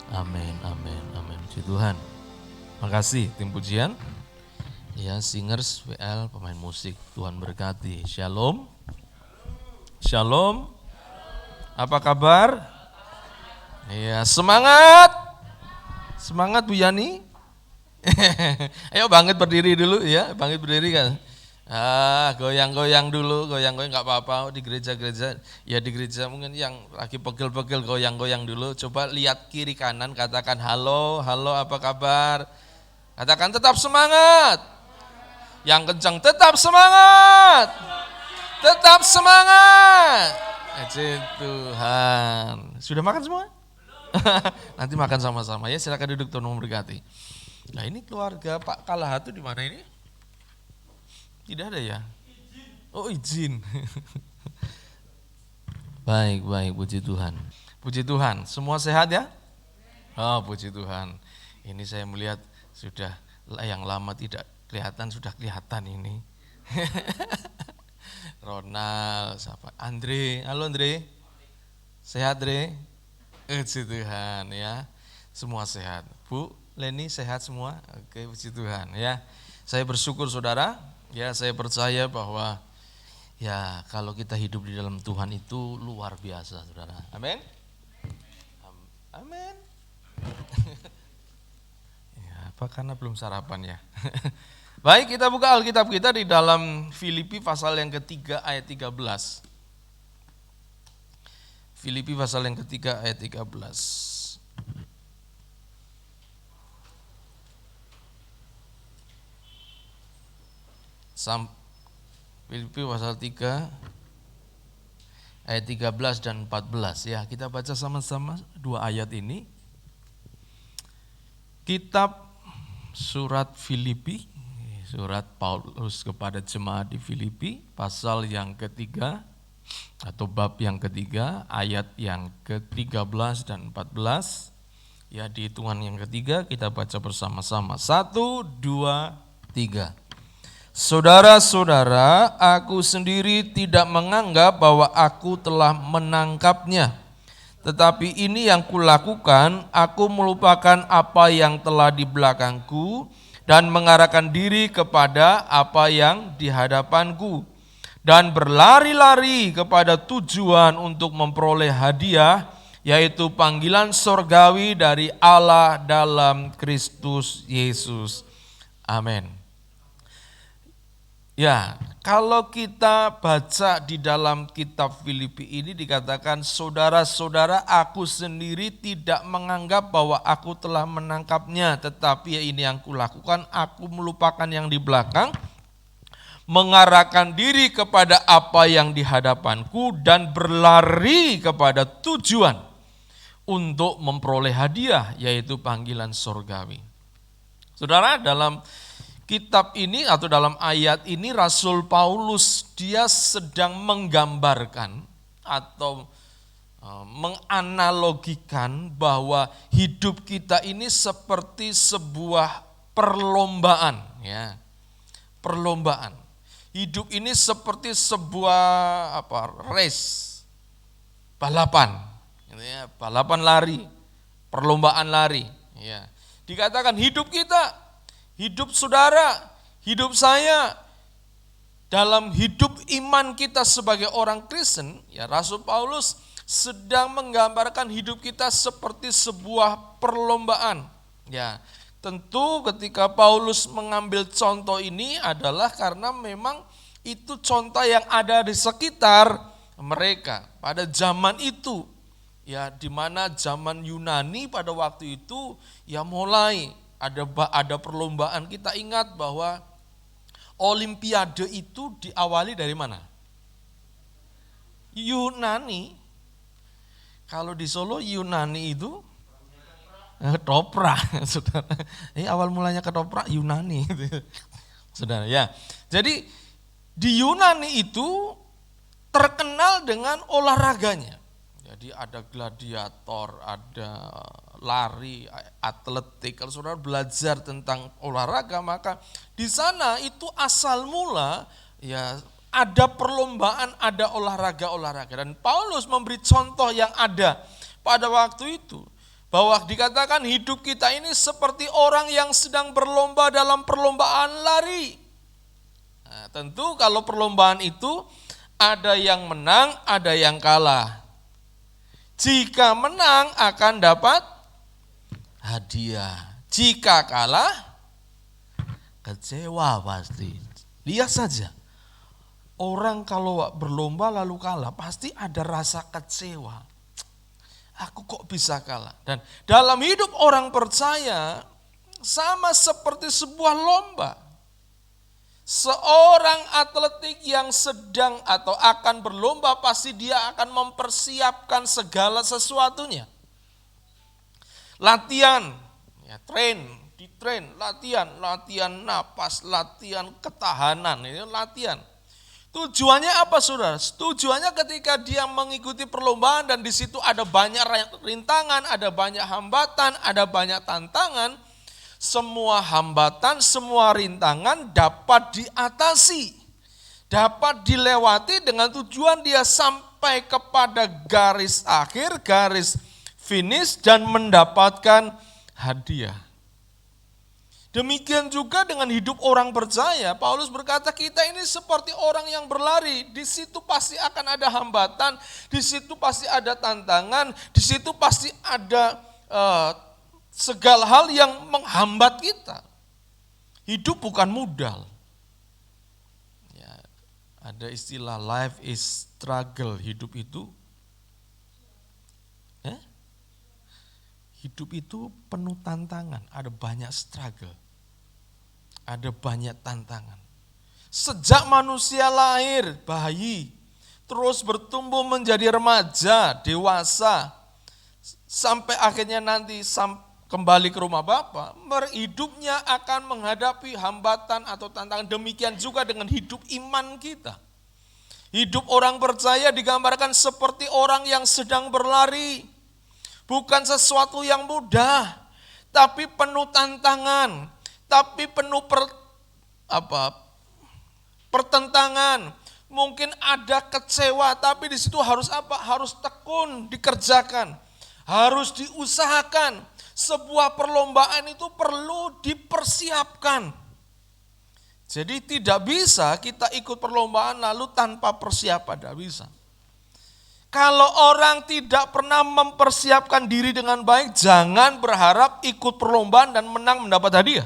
Amin, amin, amin. Puji Tuhan. Makasih tim pujian. Ya, singers, WL, pemain musik. Tuhan berkati. Shalom. Shalom. Apa kabar? Ya, semangat. Semangat Bu Yani. Ayo bangkit berdiri dulu ya, bangkit berdiri kan. Goyang-goyang dulu, goyang-goyang nggak apa-apa di gereja-gereja. Ya di gereja mungkin yang lagi pegel-pegel goyang-goyang dulu. Coba lihat kiri kanan, katakan halo, halo apa kabar? Katakan tetap semangat. Yang kencang tetap semangat. Tetap semangat. Tuhan. Sudah makan semua? Nanti makan sama-sama ya, silakan duduk Tuhan memberkati. Nah ini keluarga Pak Kalahatu di mana ini? Tidak ada ya? Oh izin. Baik, baik, puji Tuhan. Puji Tuhan, semua sehat ya? Oh puji Tuhan. Ini saya melihat sudah yang lama tidak kelihatan, sudah kelihatan ini. Ronald, siapa? Andre, halo Andre. Sehat Andre? Puji Tuhan ya. Semua sehat. Bu, Leni sehat semua? Oke, puji Tuhan ya. Saya bersyukur saudara. Ya, saya percaya bahwa ya kalau kita hidup di dalam Tuhan itu luar biasa, saudara. Amin. Amin. Ya, apa karena belum sarapan ya? Baik, kita buka Alkitab kita di dalam Filipi pasal yang ketiga ayat 13. Filipi pasal yang ketiga ayat 13. Filipi pasal 3 ayat 13 dan 14 ya. Kita baca sama-sama dua ayat ini. Kitab surat Filipi, surat Paulus kepada jemaat di Filipi, pasal yang ketiga atau bab yang ketiga, ayat yang ke-13 dan 14. Ya, di hitungan yang ketiga kita baca bersama-sama. 1, 2, 3. Saudara-saudara, aku sendiri tidak menganggap bahwa aku telah menangkapnya. Tetapi ini yang kulakukan, aku melupakan apa yang telah di belakangku dan mengarahkan diri kepada apa yang di hadapanku. Dan berlari-lari kepada tujuan untuk memperoleh hadiah, yaitu panggilan sorgawi dari Allah dalam Kristus Yesus. Amin. Ya, kalau kita baca di dalam kitab Filipi ini dikatakan, saudara-saudara, aku sendiri tidak menganggap bahwa aku telah menangkapnya, tetapi ini yang kulakukan, aku melupakan yang di belakang, mengarahkan diri kepada apa yang di hadapanku dan berlari kepada tujuan untuk memperoleh hadiah, yaitu panggilan sorgawi. Saudara, dalam kitab ini atau dalam ayat ini Rasul Paulus dia sedang menggambarkan atau menganalogikan bahwa hidup kita ini seperti sebuah perlombaan, ya. Perlombaan. Hidup ini seperti sebuah race, balapan, gitu ya, balapan lari, perlombaan lari. Ya. Dikatakan hidup kita, hidup saudara, hidup saya, dalam hidup iman kita sebagai orang Kristen, ya Rasul Paulus sedang menggambarkan hidup kita seperti sebuah perlombaan. Ya, tentu ketika Paulus mengambil contoh ini adalah karena memang itu contoh yang ada di sekitar mereka pada zaman itu. Ya, di mana zaman Yunani pada waktu itu ya mulai ada perlombaan. Kita ingat bahwa Olimpiade itu diawali dari mana? Yunani. Kalau di Solo Yunani itu ketoprak, saudara. Awal mulanya ketoprak Yunani, saudara. Ya, jadi di Yunani itu terkenal dengan olahraganya. Jadi ada gladiator, ada lari, atletik. Kalau saudara belajar tentang olahraga, maka di sana itu asal mula ya ada perlombaan, ada olahraga-olahraga. Dan Paulus memberi contoh yang ada pada waktu itu. Bahwa dikatakan hidup kita ini seperti orang yang sedang berlomba dalam perlombaan lari. Nah, tentu kalau perlombaan itu ada yang menang, ada yang kalah. Jika menang akan dapat hadiah. Jika kalah, kecewa pasti. Lihat saja, orang kalau berlomba lalu kalah, pasti ada rasa kecewa. Aku kok bisa kalah? Dan dalam hidup orang percaya, sama seperti sebuah lomba. Seorang atletik yang sedang atau akan berlomba pasti dia akan mempersiapkan segala sesuatunya. Latihan, ya latihan napas, latihan ketahanan, ini latihan. Tujuannya apa saudara? Tujuannya ketika dia mengikuti perlombaan dan di situ ada banyak rintangan, ada banyak hambatan, ada banyak tantangan. Semua hambatan, semua rintangan dapat diatasi, dapat dilewati dengan tujuan dia sampai kepada garis akhir, garis finish dan mendapatkan hadiah. Demikian juga dengan hidup orang percaya. Paulus berkata kita ini seperti orang yang berlari. Di situ pasti akan ada hambatan, di situ pasti ada tantangan, di situ pasti ada segala hal yang menghambat kita. Hidup bukan modal. Ya, ada istilah life is struggle. Hidup itu hidup itu penuh tantangan, ada banyak struggle, ada banyak tantangan. Sejak manusia lahir, bayi, terus bertumbuh menjadi remaja, dewasa, sampai akhirnya nanti kembali ke rumah Bapa, hidupnya akan menghadapi hambatan atau tantangan. Demikian juga dengan hidup iman kita. Hidup orang percaya digambarkan seperti orang yang sedang berlari. Bukan sesuatu yang mudah, tapi penuh tantangan, tapi penuh pertentangan. Mungkin ada kecewa, tapi di situ harus apa? Harus tekun dikerjakan, harus diusahakan. Sebuah perlombaan itu perlu dipersiapkan. Jadi tidak bisa kita ikut perlombaan lalu tanpa persiapan, tidak bisa. Kalau orang tidak pernah mempersiapkan diri dengan baik, jangan berharap ikut perlombaan dan menang mendapat hadiah.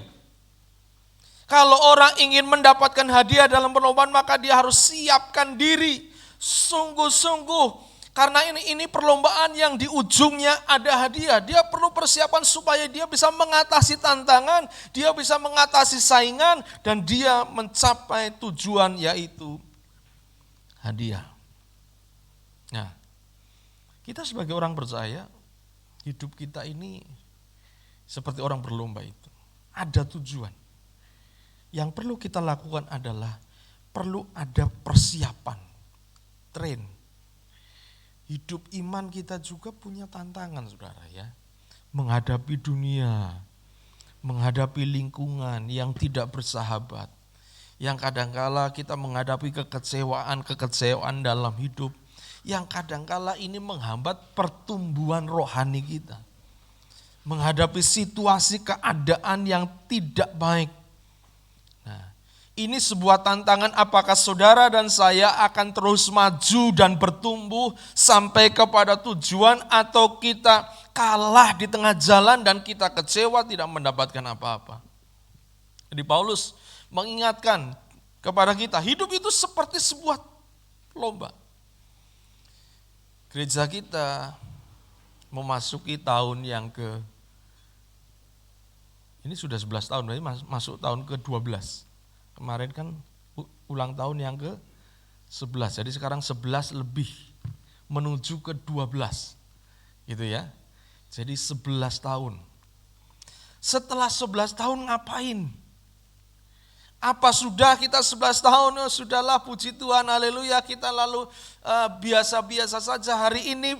Kalau orang ingin mendapatkan hadiah dalam perlombaan, maka dia harus siapkan diri sungguh-sungguh. Karena ini perlombaan yang di ujungnya ada hadiah. Dia perlu persiapan supaya dia bisa mengatasi tantangan, dia bisa mengatasi saingan, dan dia mencapai tujuan yaitu hadiah. Nah, kita sebagai orang percaya, hidup kita ini seperti orang berlomba itu. Ada tujuan. Yang perlu kita lakukan adalah perlu ada persiapan, train. Hidup iman kita juga punya tantangan, saudara ya. Menghadapi dunia, menghadapi lingkungan yang tidak bersahabat. Yang kadangkala kita menghadapi kekecewaan dalam hidup. Yang kadangkala ini menghambat pertumbuhan rohani kita. Menghadapi situasi keadaan yang tidak baik. Nah, ini sebuah tantangan apakah saudara dan saya akan terus maju dan bertumbuh sampai kepada tujuan atau kita kalah di tengah jalan dan kita kecewa tidak mendapatkan apa-apa. Jadi Paulus mengingatkan kepada kita, hidup itu seperti sebuah lomba. Gereja kita memasuki tahun yang ini sudah 11 tahun, berarti masuk tahun ke-12. Kemarin kan ulang tahun yang ke-11, jadi sekarang 11 lebih menuju ke-12. Gitu ya. Jadi 11 tahun. Setelah 11 tahun ngapain? Apa sudah kita 11 tahun, oh, sudahlah puji Tuhan, haleluya, kita lalu biasa-biasa saja. Hari ini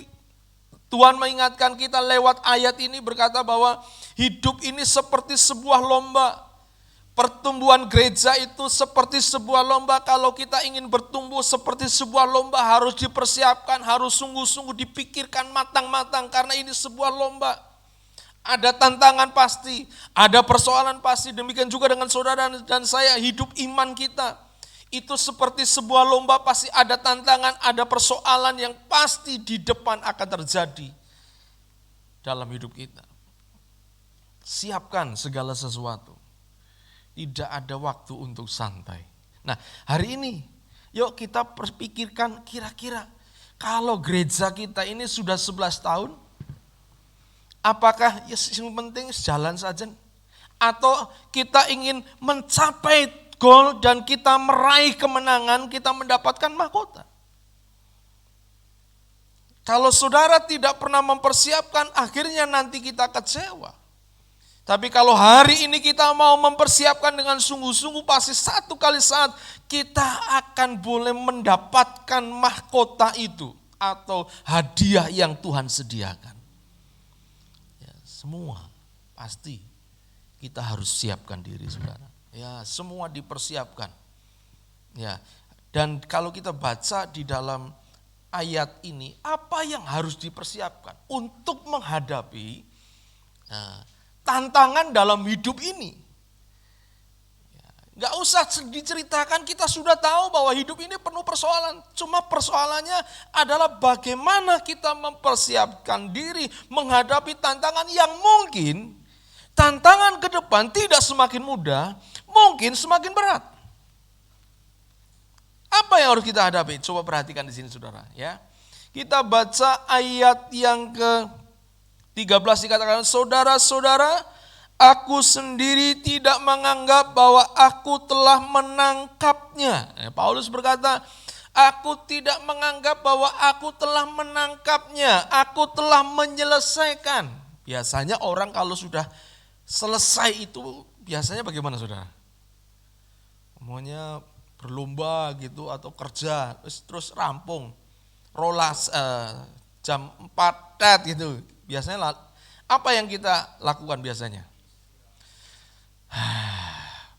Tuhan mengingatkan kita lewat ayat ini berkata bahwa hidup ini seperti sebuah lomba. Pertumbuhan gereja itu seperti sebuah lomba. Kalau kita ingin bertumbuh seperti sebuah lomba harus dipersiapkan, harus sungguh-sungguh dipikirkan matang-matang karena ini sebuah lomba. Ada tantangan pasti, ada persoalan pasti, demikian juga dengan saudara dan saya, hidup iman kita. Itu seperti sebuah lomba, pasti ada tantangan, ada persoalan yang pasti di depan akan terjadi dalam hidup kita. Siapkan segala sesuatu, tidak ada waktu untuk santai. Nah, hari ini, yuk kita pikirkan kira-kira kalau gereja kita ini sudah 11 tahun, apakah yang penting jalan saja? Atau kita ingin mencapai gol dan kita meraih kemenangan, kita mendapatkan mahkota? Kalau saudara tidak pernah mempersiapkan, akhirnya nanti kita kecewa. Tapi kalau hari ini kita mau mempersiapkan dengan sungguh-sungguh, pasti satu kali saat kita akan boleh mendapatkan mahkota itu atau hadiah yang Tuhan sediakan. Semua pasti kita harus siapkan diri, saudara. Ya, semua dipersiapkan. Ya, dan kalau kita baca di dalam ayat ini, apa yang harus dipersiapkan untuk menghadapi tantangan dalam hidup ini? Gak usah diceritakan, kita sudah tahu bahwa hidup ini penuh persoalan. Cuma persoalannya adalah bagaimana kita mempersiapkan diri menghadapi tantangan yang mungkin tantangan ke depan tidak semakin mudah, mungkin semakin berat. Apa yang harus kita hadapi? Coba perhatikan di sini saudara ya. Kita baca ayat yang ke-13 dikatakan, saudara-saudara, aku sendiri tidak menganggap bahwa aku telah menangkapnya. Paulus berkata, aku tidak menganggap bahwa aku telah menangkapnya, aku telah menyelesaikan. Biasanya orang kalau sudah selesai itu biasanya bagaimana saudara? Umumnya berlomba gitu atau kerja terus rampung. Rolas jam 4 gitu. Biasanya apa yang kita lakukan biasanya?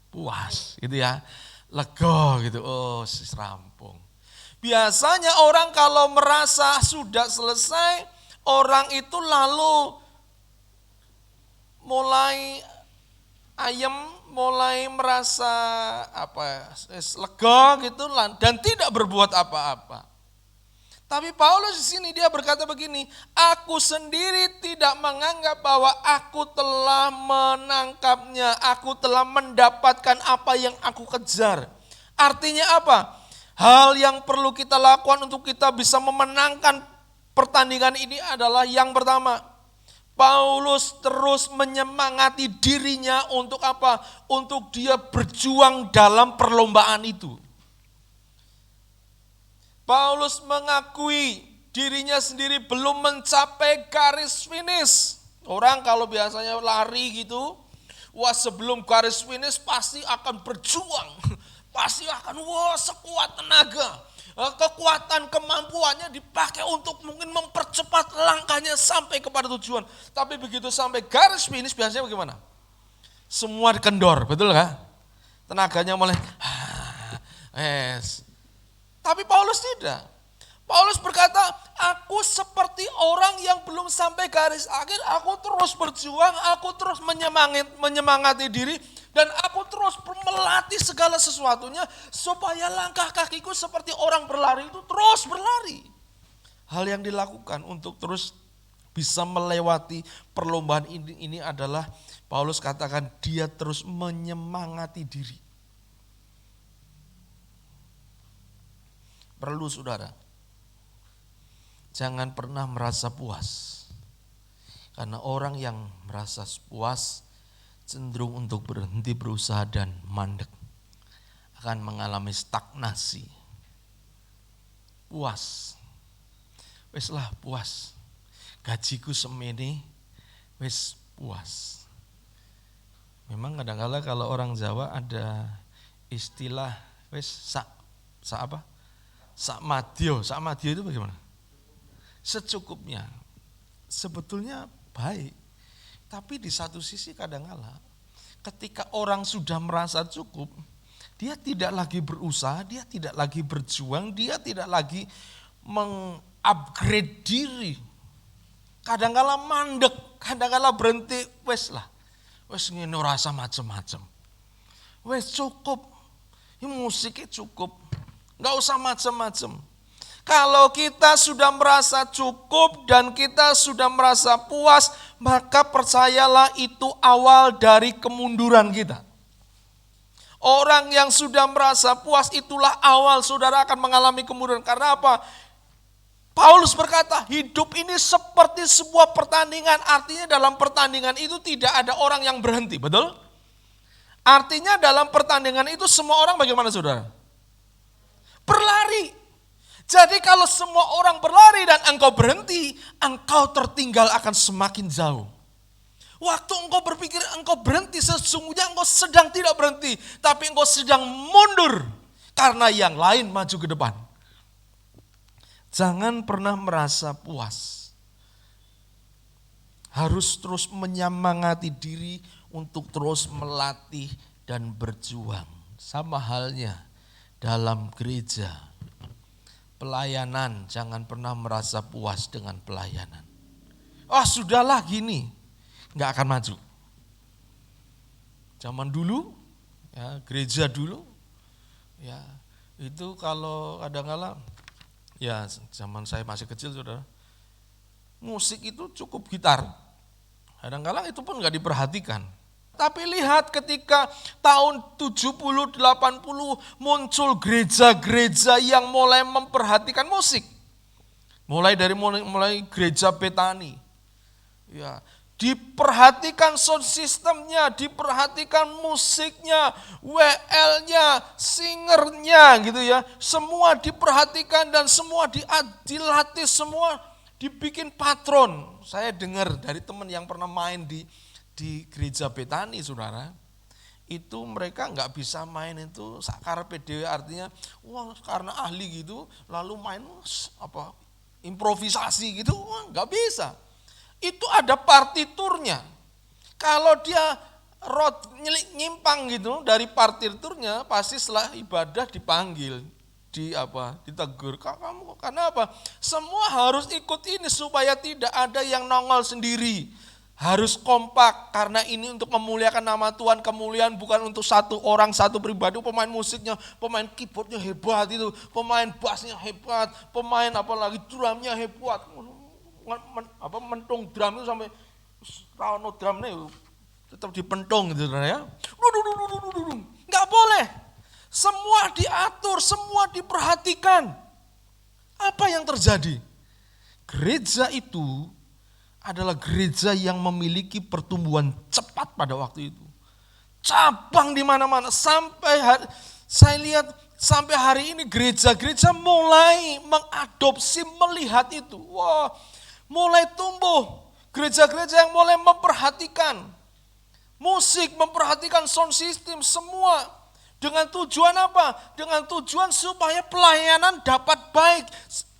Puas gitu ya. Lega gitu. Oh, rampung. Biasanya orang kalau merasa sudah selesai, orang itu lalu mulai ayem, mulai merasa lega gitu dan tidak berbuat apa-apa. Tapi Paulus di sini dia berkata begini, aku sendiri tidak menganggap bahwa aku telah menangkapnya, aku telah mendapatkan apa yang aku kejar. Artinya apa? Hal yang perlu kita lakukan untuk kita bisa memenangkan pertandingan ini adalah yang pertama, Paulus terus menyemangati dirinya untuk apa? Untuk dia berjuang dalam perlombaan itu. Paulus mengakui dirinya sendiri belum mencapai garis finish. Orang kalau biasanya lari gitu, sebelum garis finish pasti akan berjuang. Pasti akan sekuat tenaga, kekuatan kemampuannya dipakai untuk mungkin mempercepat langkahnya sampai kepada tujuan. Tapi begitu sampai garis finish biasanya bagaimana? Semua kendor, betul gak? Tenaganya mulai Tapi Paulus tidak. Paulus berkata, aku seperti orang yang belum sampai garis akhir, aku terus berjuang, aku terus menyemangati diri, dan aku terus melatih segala sesuatunya supaya langkah kakiku seperti orang berlari itu terus berlari. Hal yang dilakukan untuk terus bisa melewati perlombaan ini adalah Paulus katakan dia terus menyemangati diri. Perlu saudara, jangan pernah merasa puas. Karena orang yang merasa puas cenderung untuk berhenti berusaha dan mandek. Akan mengalami stagnasi. Puas. Wes lah puas. Gajiku semene, wes puas. Memang kadang-kala kalau orang Jawa ada istilah wes sak madyo itu bagaimana? Secukupnya. Sebetulnya baik. Tapi di satu sisi kadang-kala ketika orang sudah merasa cukup, dia tidak lagi berusaha, dia tidak lagi berjuang, dia tidak lagi mengupgrade diri. Kadang-kala mandek, kadang-kala berhenti, wes ngene rasa macem-macem. Wes cukup. Ini musiknya cukup. Enggak usah macem-macem. Kalau kita sudah merasa cukup dan kita sudah merasa puas, maka percayalah itu awal dari kemunduran kita. Orang yang sudah merasa puas itulah awal saudara akan mengalami kemunduran. Karena apa? Paulus berkata, hidup ini seperti sebuah pertandingan. Artinya dalam pertandingan itu tidak ada orang yang berhenti, betul? Artinya dalam pertandingan itu semua orang bagaimana saudara? Berlari. Jadi kalau semua orang berlari dan engkau berhenti, engkau tertinggal akan semakin jauh. Waktu engkau berpikir engkau berhenti, sesungguhnya engkau sedang tidak berhenti, tapi engkau sedang mundur karena yang lain maju ke depan. Jangan pernah merasa puas. Harus terus menyemangati diri untuk terus melatih dan berjuang. Sama halnya dalam gereja. Pelayanan, jangan pernah merasa puas dengan pelayanan. Sudahlah gini, nggak akan maju. Zaman dulu, ya gereja dulu, ya itu kalau kadang-kala, ya zaman saya masih kecil saudara, musik itu cukup gitar. Kadang-kala itu pun nggak diperhatikan. Tapi lihat ketika tahun 70-80 muncul gereja-gereja yang mulai memperhatikan musik. Mulai dari mulai gereja Betani. Ya, diperhatikan sound systemnya, diperhatikan musiknya, WL-nya, singernya gitu ya. Semua diperhatikan dan semua dilatih, semua dibikin patron. Saya dengar dari teman yang pernah main di gereja Betani, saudara, itu mereka nggak bisa main itu sakar PDW, artinya wah karena ahli gitu lalu main improvisasi gitu, wah nggak bisa. Itu ada partiturnya. Kalau dia nyimpang gitu dari partiturnya, pasti setelah ibadah dipanggil, ditegur. Kamu karena apa? Semua harus ikut ini supaya tidak ada yang nongol sendiri. Harus kompak, karena ini untuk memuliakan nama Tuhan. Kemuliaan bukan untuk satu orang, satu pribadi. Pemain musiknya, pemain keyboardnya hebat itu, pemain bassnya hebat, pemain apalagi drumnya hebat. Mentung drum itu sampai rano drumnya tetap dipentung gitu ya. Nggak boleh. Semua diatur, semua diperhatikan. Apa yang terjadi? Gereja itu adalah gereja yang memiliki pertumbuhan cepat pada waktu itu. Cabang di mana-mana, saya lihat sampai hari ini gereja-gereja mulai mengadopsi, melihat itu. Wah, mulai tumbuh gereja-gereja yang mulai memperhatikan musik, memperhatikan sound system, semua. Dengan tujuan apa? Dengan tujuan supaya pelayanan dapat baik.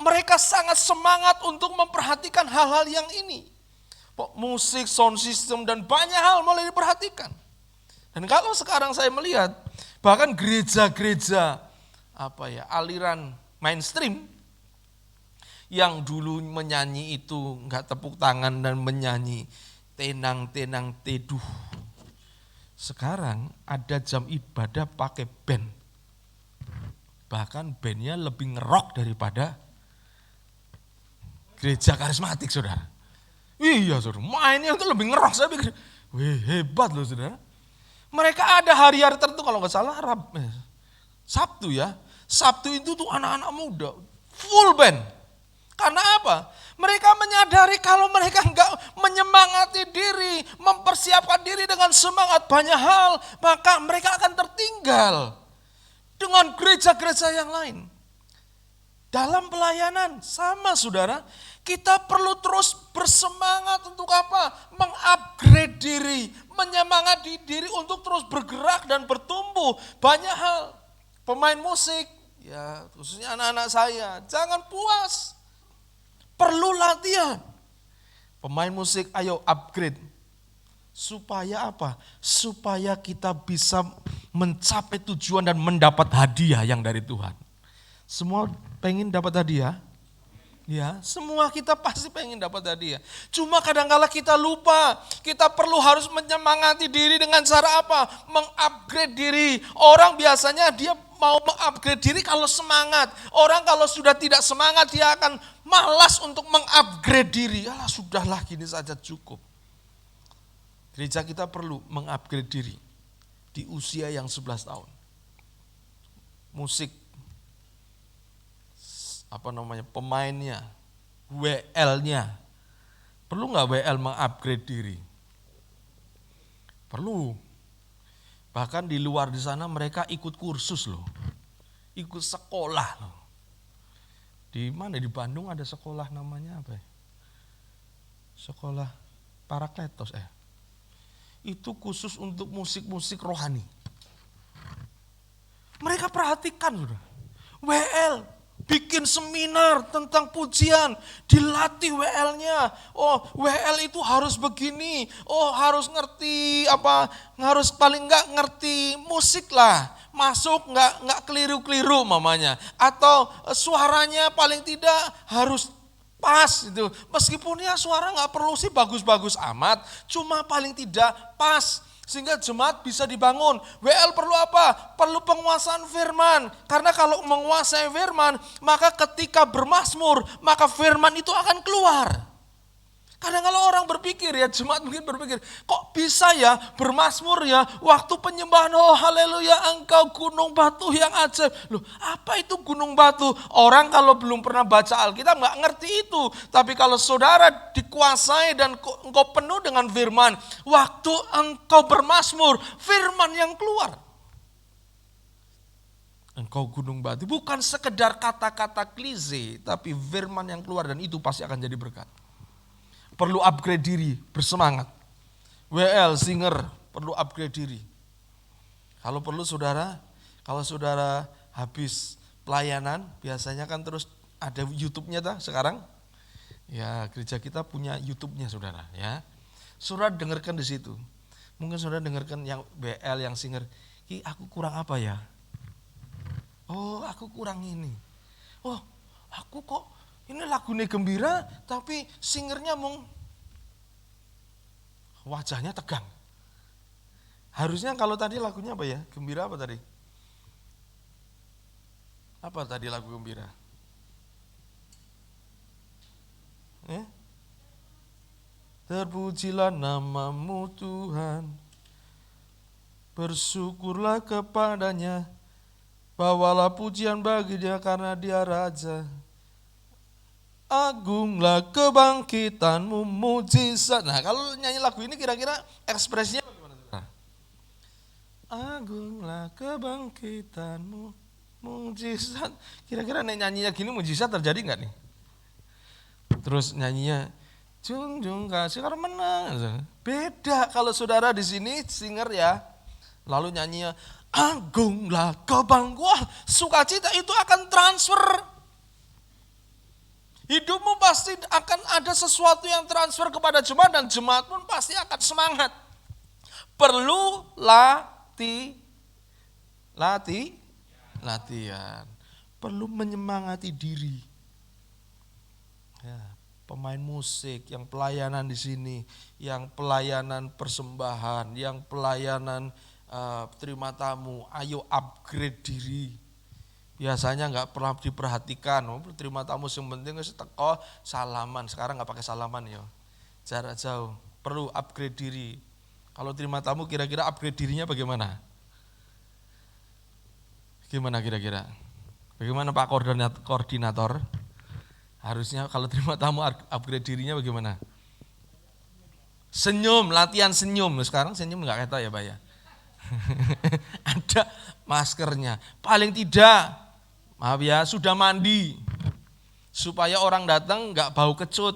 Mereka sangat semangat untuk memperhatikan hal-hal yang ini. Musik, sound system, dan banyak hal mulai diperhatikan. Dan kalau sekarang saya melihat, bahkan gereja-gereja aliran mainstream yang dulu menyanyi itu enggak tepuk tangan dan menyanyi tenang-tenang teduh. Sekarang ada jam ibadah pakai band. Bahkan bandnya lebih ngerok daripada gereja karismatik, saudara. Iya, saudara, mainnya itu lebih ngerok. Saya pikir, wih, hebat loh, saudara. Mereka ada hari-hari tertentu, kalau nggak salah Sabtu ya. Sabtu itu tuh anak-anak muda, full band. Karena apa? Mereka menyadari kalau mereka nggak menyemangati diri, mempersiapkan diri dengan semangat banyak hal, maka mereka akan tertinggal dengan gereja-gereja yang lain. Dalam pelayanan sama, saudara, kita perlu terus bersemangat untuk apa? Mengupgrade diri, menyemangati diri untuk terus bergerak dan bertumbuh. Banyak hal. Pemain musik, ya khususnya anak-anak saya, jangan puas. Perlu latihan. Pemain musik, ayo upgrade. Supaya apa? Supaya kita bisa mencapai tujuan dan mendapat hadiah yang dari Tuhan. Semua pengen dapat hadiah? Ya, semua kita pasti pengen dapat hadiah. Cuma kadang-kala kita lupa, kita perlu harus menyemangati diri dengan cara apa? Mengupgrade diri. Orang biasanya dia mau mengupgrade diri kalau semangat. Orang kalau sudah tidak semangat dia akan malas untuk mengupgrade diri. Alah, sudahlah, gini saja cukup. Gereja kita perlu mengupgrade diri di usia yang 11 tahun. Musik, pemainnya, WL-nya. Perlu nggak WL mengupgrade diri? Perlu. Bahkan di luar di sana mereka ikut kursus loh. Ikut sekolah loh. Di mana? Di Bandung ada sekolah namanya apa ya? Sekolah Parakletos Itu khusus untuk musik-musik rohani. Mereka perhatikan sudah. WL bikin seminar tentang pujian, dilatih WL-nya. Oh, WL itu harus begini. Oh, harus ngerti harus paling enggak ngerti musik lah. Masuk enggak keliru-keliru mamanya. Atau suaranya paling tidak harus pas itu. Meskipun ya suara enggak perlu sih bagus-bagus amat, cuma paling tidak pas. Sehingga jemaat bisa dibangun. WL perlu apa? Perlu penguasaan firman. Karena kalau menguasai firman, maka ketika bermazmur, maka firman itu akan keluar. Kadang kalau orang berpikir ya, jemaat mungkin berpikir, kok bisa ya bermazmur ya, waktu penyembahan, oh haleluya engkau gunung batu yang ajaib. Loh apa itu gunung batu? Orang kalau belum pernah baca Alkitab nggak ngerti itu. Tapi kalau saudara dikuasai dan engkau penuh dengan firman, waktu engkau bermazmur, firman yang keluar. Engkau gunung batu, bukan sekedar kata-kata klise, tapi firman yang keluar dan itu pasti akan jadi berkat. Perlu upgrade diri, bersemangat. WL, singer, perlu upgrade diri. Kalau perlu saudara, kalau saudara habis pelayanan, biasanya kan terus ada YouTube-nya sekarang. Ya, gereja kita punya YouTube-nya saudara ya. Saudara dengarkan di situ. Mungkin saudara dengarkan yang WL, yang singer, aku kurang apa ya? Oh, aku kurang ini. Oh, aku kok ini lagunya gembira, tapi singernya wajahnya tegang. Harusnya kalau tadi lagunya apa ya? Gembira apa tadi? Apa tadi lagu gembira? Terpujilah namamu Tuhan, bersyukurlah kepadanya, bawalah pujian bagi dia karena dia Raja. Agunglah kebangkitanmu mujizat. Nah kalau nyanyi lagu ini kira-kira ekspresinya bagaimana? Agunglah kebangkitanmu mujizat. Kira-kira nyanyinya gini mujizat terjadi nggak nih? Terus nyanyinya junjung kasih karena menang. Beda kalau saudara di sini singer ya. Lalu nyanyinya agunglah kebangkitan. Wah, sukacita itu akan transfer. Hidupmu pasti akan ada sesuatu yang transfer kepada jemaat dan jemaat pun pasti akan semangat. Perlu latihan. Perlu menyemangati diri. Ya, pemain musik, yang pelayanan di sini, yang pelayanan persembahan, yang pelayanan terima tamu, ayo upgrade diri. Biasanya nggak pernah diperhatikan, terima tamu yang penting teko salaman, sekarang nggak pakai salaman ya, jarak jauh, perlu upgrade diri. Kalau terima tamu kira-kira upgrade dirinya bagaimana? Gimana kira-kira? Bagaimana Pak Koordinator? Harusnya kalau terima tamu upgrade dirinya bagaimana? Senyum, latihan senyum. Sekarang senyum nggak kata ya Pak ya? Ada maskernya, paling tidak maaf ya sudah mandi supaya orang datang nggak bau kecut.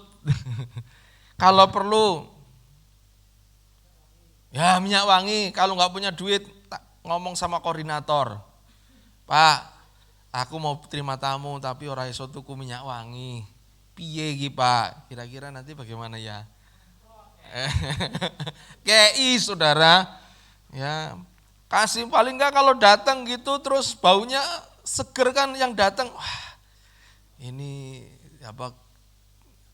Kalau perlu ya minyak wangi. Kalau nggak punya duit ngomong sama koordinator, Pak aku mau terima tamu tapi ora iso tuku minyak wangi, piye iki Pak? Kira-kira nanti bagaimana ya? KI saudara ya, kasih paling enggak kalau datang gitu terus baunya seger kan yang datang, wah ini apa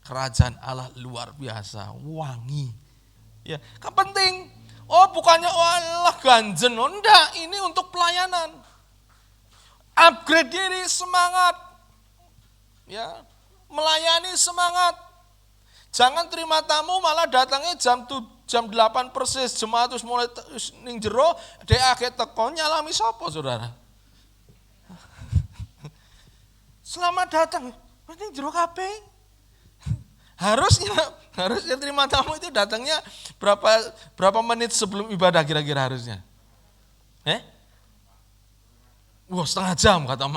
kerajaan Allah luar biasa, wangi. Ya, kan penting. Oh, bukannya Allah ganjen, oh, enggak, ini untuk pelayanan. Upgrade diri, semangat. Ya, melayani semangat. Jangan terima tamu malah datangnya jam 8 persis, jemaat terus mulai ning jero, dhek akeh teko nyalami sapa saudara? Selamat datang, ning jero kabeh. Harusnya terima tamu itu datangnya berapa menit sebelum ibadah kira-kira harusnya? Wah, setengah jam kata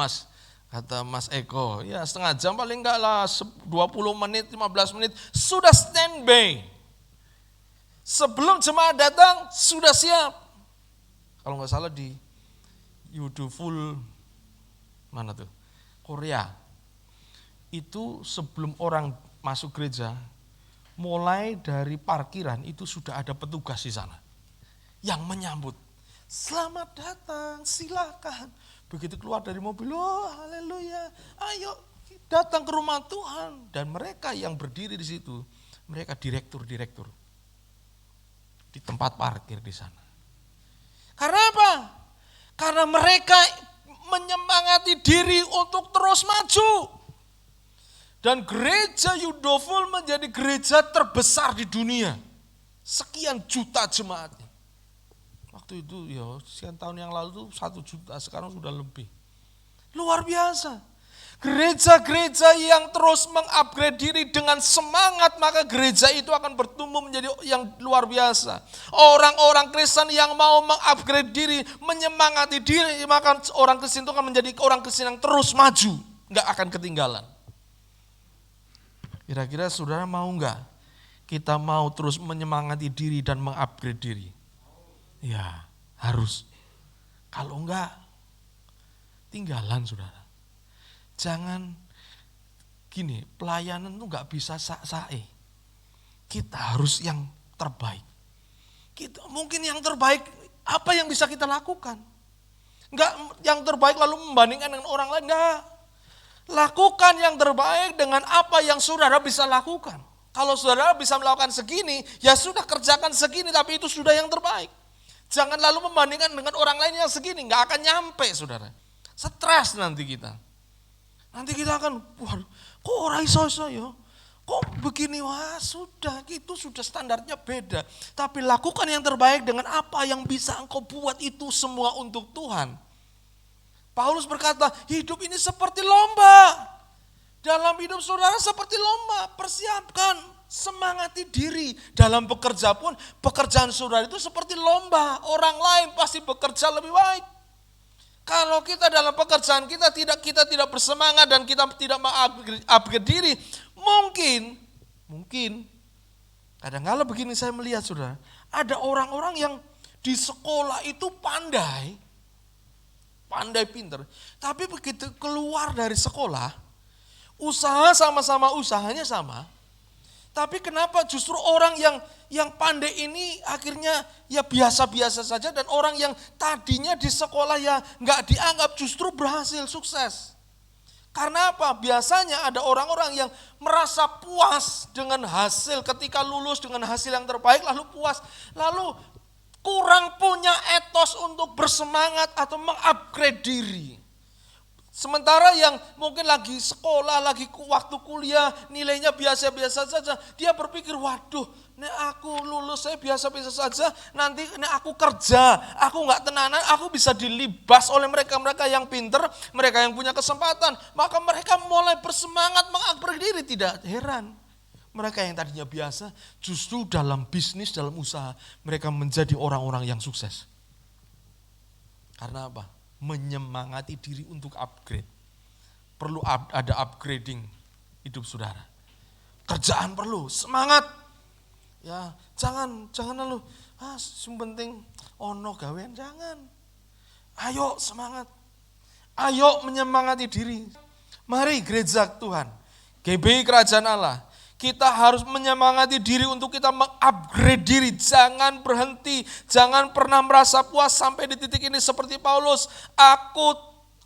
Mas Eko. Ya, setengah jam paling enggak lah 20 menit, 15 menit sudah standby. Sebelum jemaat datang sudah siap. Kalau nggak salah di Beautiful mana tuh? Korea. Itu sebelum orang masuk gereja, mulai dari parkiran itu sudah ada petugas di sana yang menyambut. Selamat datang, silakan. Begitu keluar dari mobil, oh haleluya, ayo datang ke rumah Tuhan. Dan mereka yang berdiri di situ, mereka direktur di tempat parkir di sana. Karena apa? Karena mereka menyemangati diri untuk terus maju. Dan gereja Yudoful menjadi gereja terbesar di dunia. Sekian juta jemaatnya. Waktu itu ya sekian tahun yang lalu tuh 1 juta, sekarang sudah lebih. Luar biasa. Gereja-gereja yang terus mengupgrade diri dengan semangat, maka gereja itu akan bertumbuh menjadi yang luar biasa. Orang-orang Kristen yang mau mengupgrade diri, menyemangati diri, maka orang Kristen itu akan menjadi orang Kristen yang terus maju, nggak akan ketinggalan. Kira-kira saudara mau nggak kita mau terus menyemangati diri dan mengupgrade diri? Ya, harus. Kalau enggak, tinggalan saudara. Jangan gini, pelayanan itu enggak bisa sak-sae. Kita harus yang terbaik. Mungkin yang terbaik, apa yang bisa kita lakukan? Enggak yang terbaik lalu membandingkan dengan orang lain, enggak. Lakukan yang terbaik dengan apa yang saudara bisa lakukan. Kalau saudara bisa melakukan segini, ya sudah kerjakan segini, tapi itu sudah yang terbaik. Jangan lalu membandingkan dengan orang lain yang segini, nggak akan nyampe saudara. Stres nanti kita. Nanti kita akan, waduh, kok orang iso-iso ya? Kok begini? Wah sudah, itu sudah standarnya beda. Tapi lakukan yang terbaik dengan apa yang bisa engkau buat, itu semua untuk Tuhan. Paulus berkata, hidup ini seperti lomba. Dalam hidup saudara seperti lomba, persiapkan, semangati diri. Dalam bekerja pun, pekerjaan saudara itu seperti lomba. Orang lain pasti bekerja lebih baik. Kalau kita dalam pekerjaan kita tidak bersemangat dan kita tidak mengupgrade diri, mungkin kadang-kadang begini saya melihat saudara, ada orang-orang yang di sekolah itu pandai pinter, tapi begitu keluar dari sekolah, usaha sama-sama usahanya sama, tapi kenapa justru orang yang pandai ini akhirnya ya biasa-biasa saja, dan orang yang tadinya di sekolah ya nggak dianggap justru berhasil sukses. Karena apa? Biasanya ada orang-orang yang merasa puas dengan hasil ketika lulus dengan hasil yang terbaik, lalu puas, lalu kurang punya etos untuk bersemangat atau mengupgrade diri. Sementara yang mungkin lagi sekolah, lagi waktu kuliah, nilainya biasa-biasa saja, dia berpikir, waduh, nek aku lulus saya biasa-biasa saja, nanti nek aku kerja, aku nggak tenanan, aku bisa dilibas oleh mereka-mereka yang pinter, mereka yang punya kesempatan, maka mereka mulai bersemangat mengupgrade diri. Tidak heran. Mereka yang tadinya biasa, justru dalam bisnis, dalam usaha, mereka menjadi orang-orang yang sukses. Karena apa? Menyemangati diri untuk upgrade. Perlu ada upgrading hidup saudara. Kerjaan perlu, semangat. Ya, jangan lalu, yang penting ono gawean, jangan. Ayo semangat. Ayo menyemangati diri. Mari gereja Tuhan, GBI Kerajaan Allah, kita harus menyemangati diri untuk kita mengupgrade diri. Jangan berhenti, jangan pernah merasa puas sampai di titik ini seperti Paulus. Aku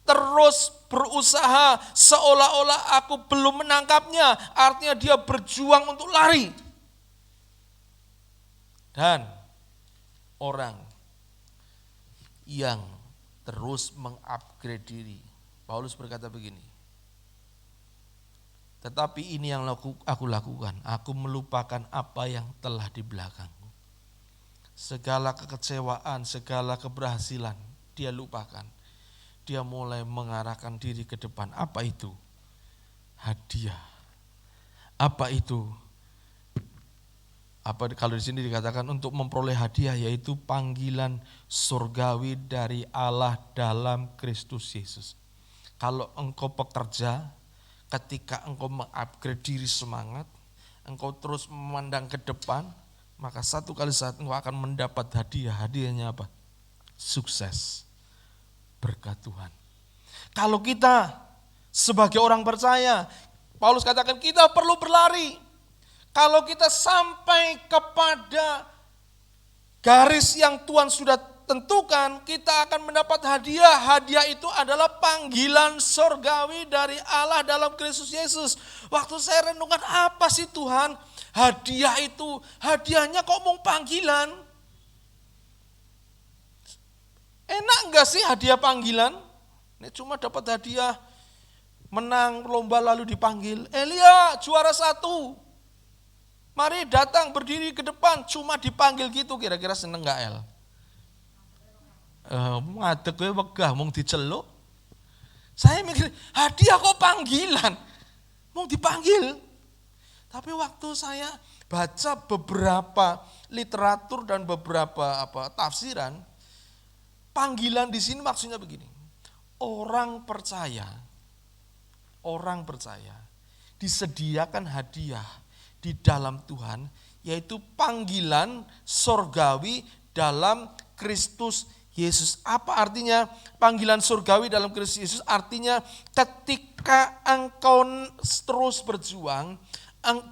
terus berusaha seolah-olah aku belum menangkapnya. Artinya dia berjuang untuk lari. Dan orang yang terus mengupgrade diri, Paulus berkata begini, tetapi ini yang aku lakukan, aku melupakan apa yang telah di belakangku. Segala kekecewaan, segala keberhasilan dia lupakan. Dia mulai mengarahkan diri ke depan. Apa itu? Hadiah. Apa itu? Apa kalau di sini dikatakan untuk memperoleh hadiah, yaitu panggilan surgawi dari Allah dalam Kristus Yesus. Kalau engkau pekerja, ketika engkau mengupgrade diri semangat, engkau terus memandang ke depan, maka satu kali saat engkau akan mendapat hadiah. Hadiahnya apa? Sukses, berkat Tuhan. Kalau kita sebagai orang percaya, Paulus katakan kita perlu berlari. Kalau kita sampai kepada garis yang Tuhan sudah tentukan, kita akan mendapat hadiah. Hadiah itu adalah panggilan surgawi dari Allah dalam Kristus Yesus. Waktu saya renungkan, apa sih Tuhan? Hadiah itu, hadiahnya kok mau panggilan? Enak enggak sih hadiah panggilan? Ini cuma dapat hadiah menang lomba lalu dipanggil, Elia juara 1. Mari datang berdiri ke depan, cuma dipanggil gitu, kira-kira seneng gak El? Ngadeg gue wegah, mung diceluk. Saya mikir, hadiah kok panggilan, mau dipanggil. Tapi waktu saya baca beberapa literatur dan beberapa tafsiran, panggilan di sini maksudnya begini. Orang percaya disediakan hadiah di dalam Tuhan, yaitu panggilan sorgawi dalam Kristus Yesus. Apa artinya panggilan surgawi dalam Kristus Yesus? Artinya ketika engkau terus berjuang,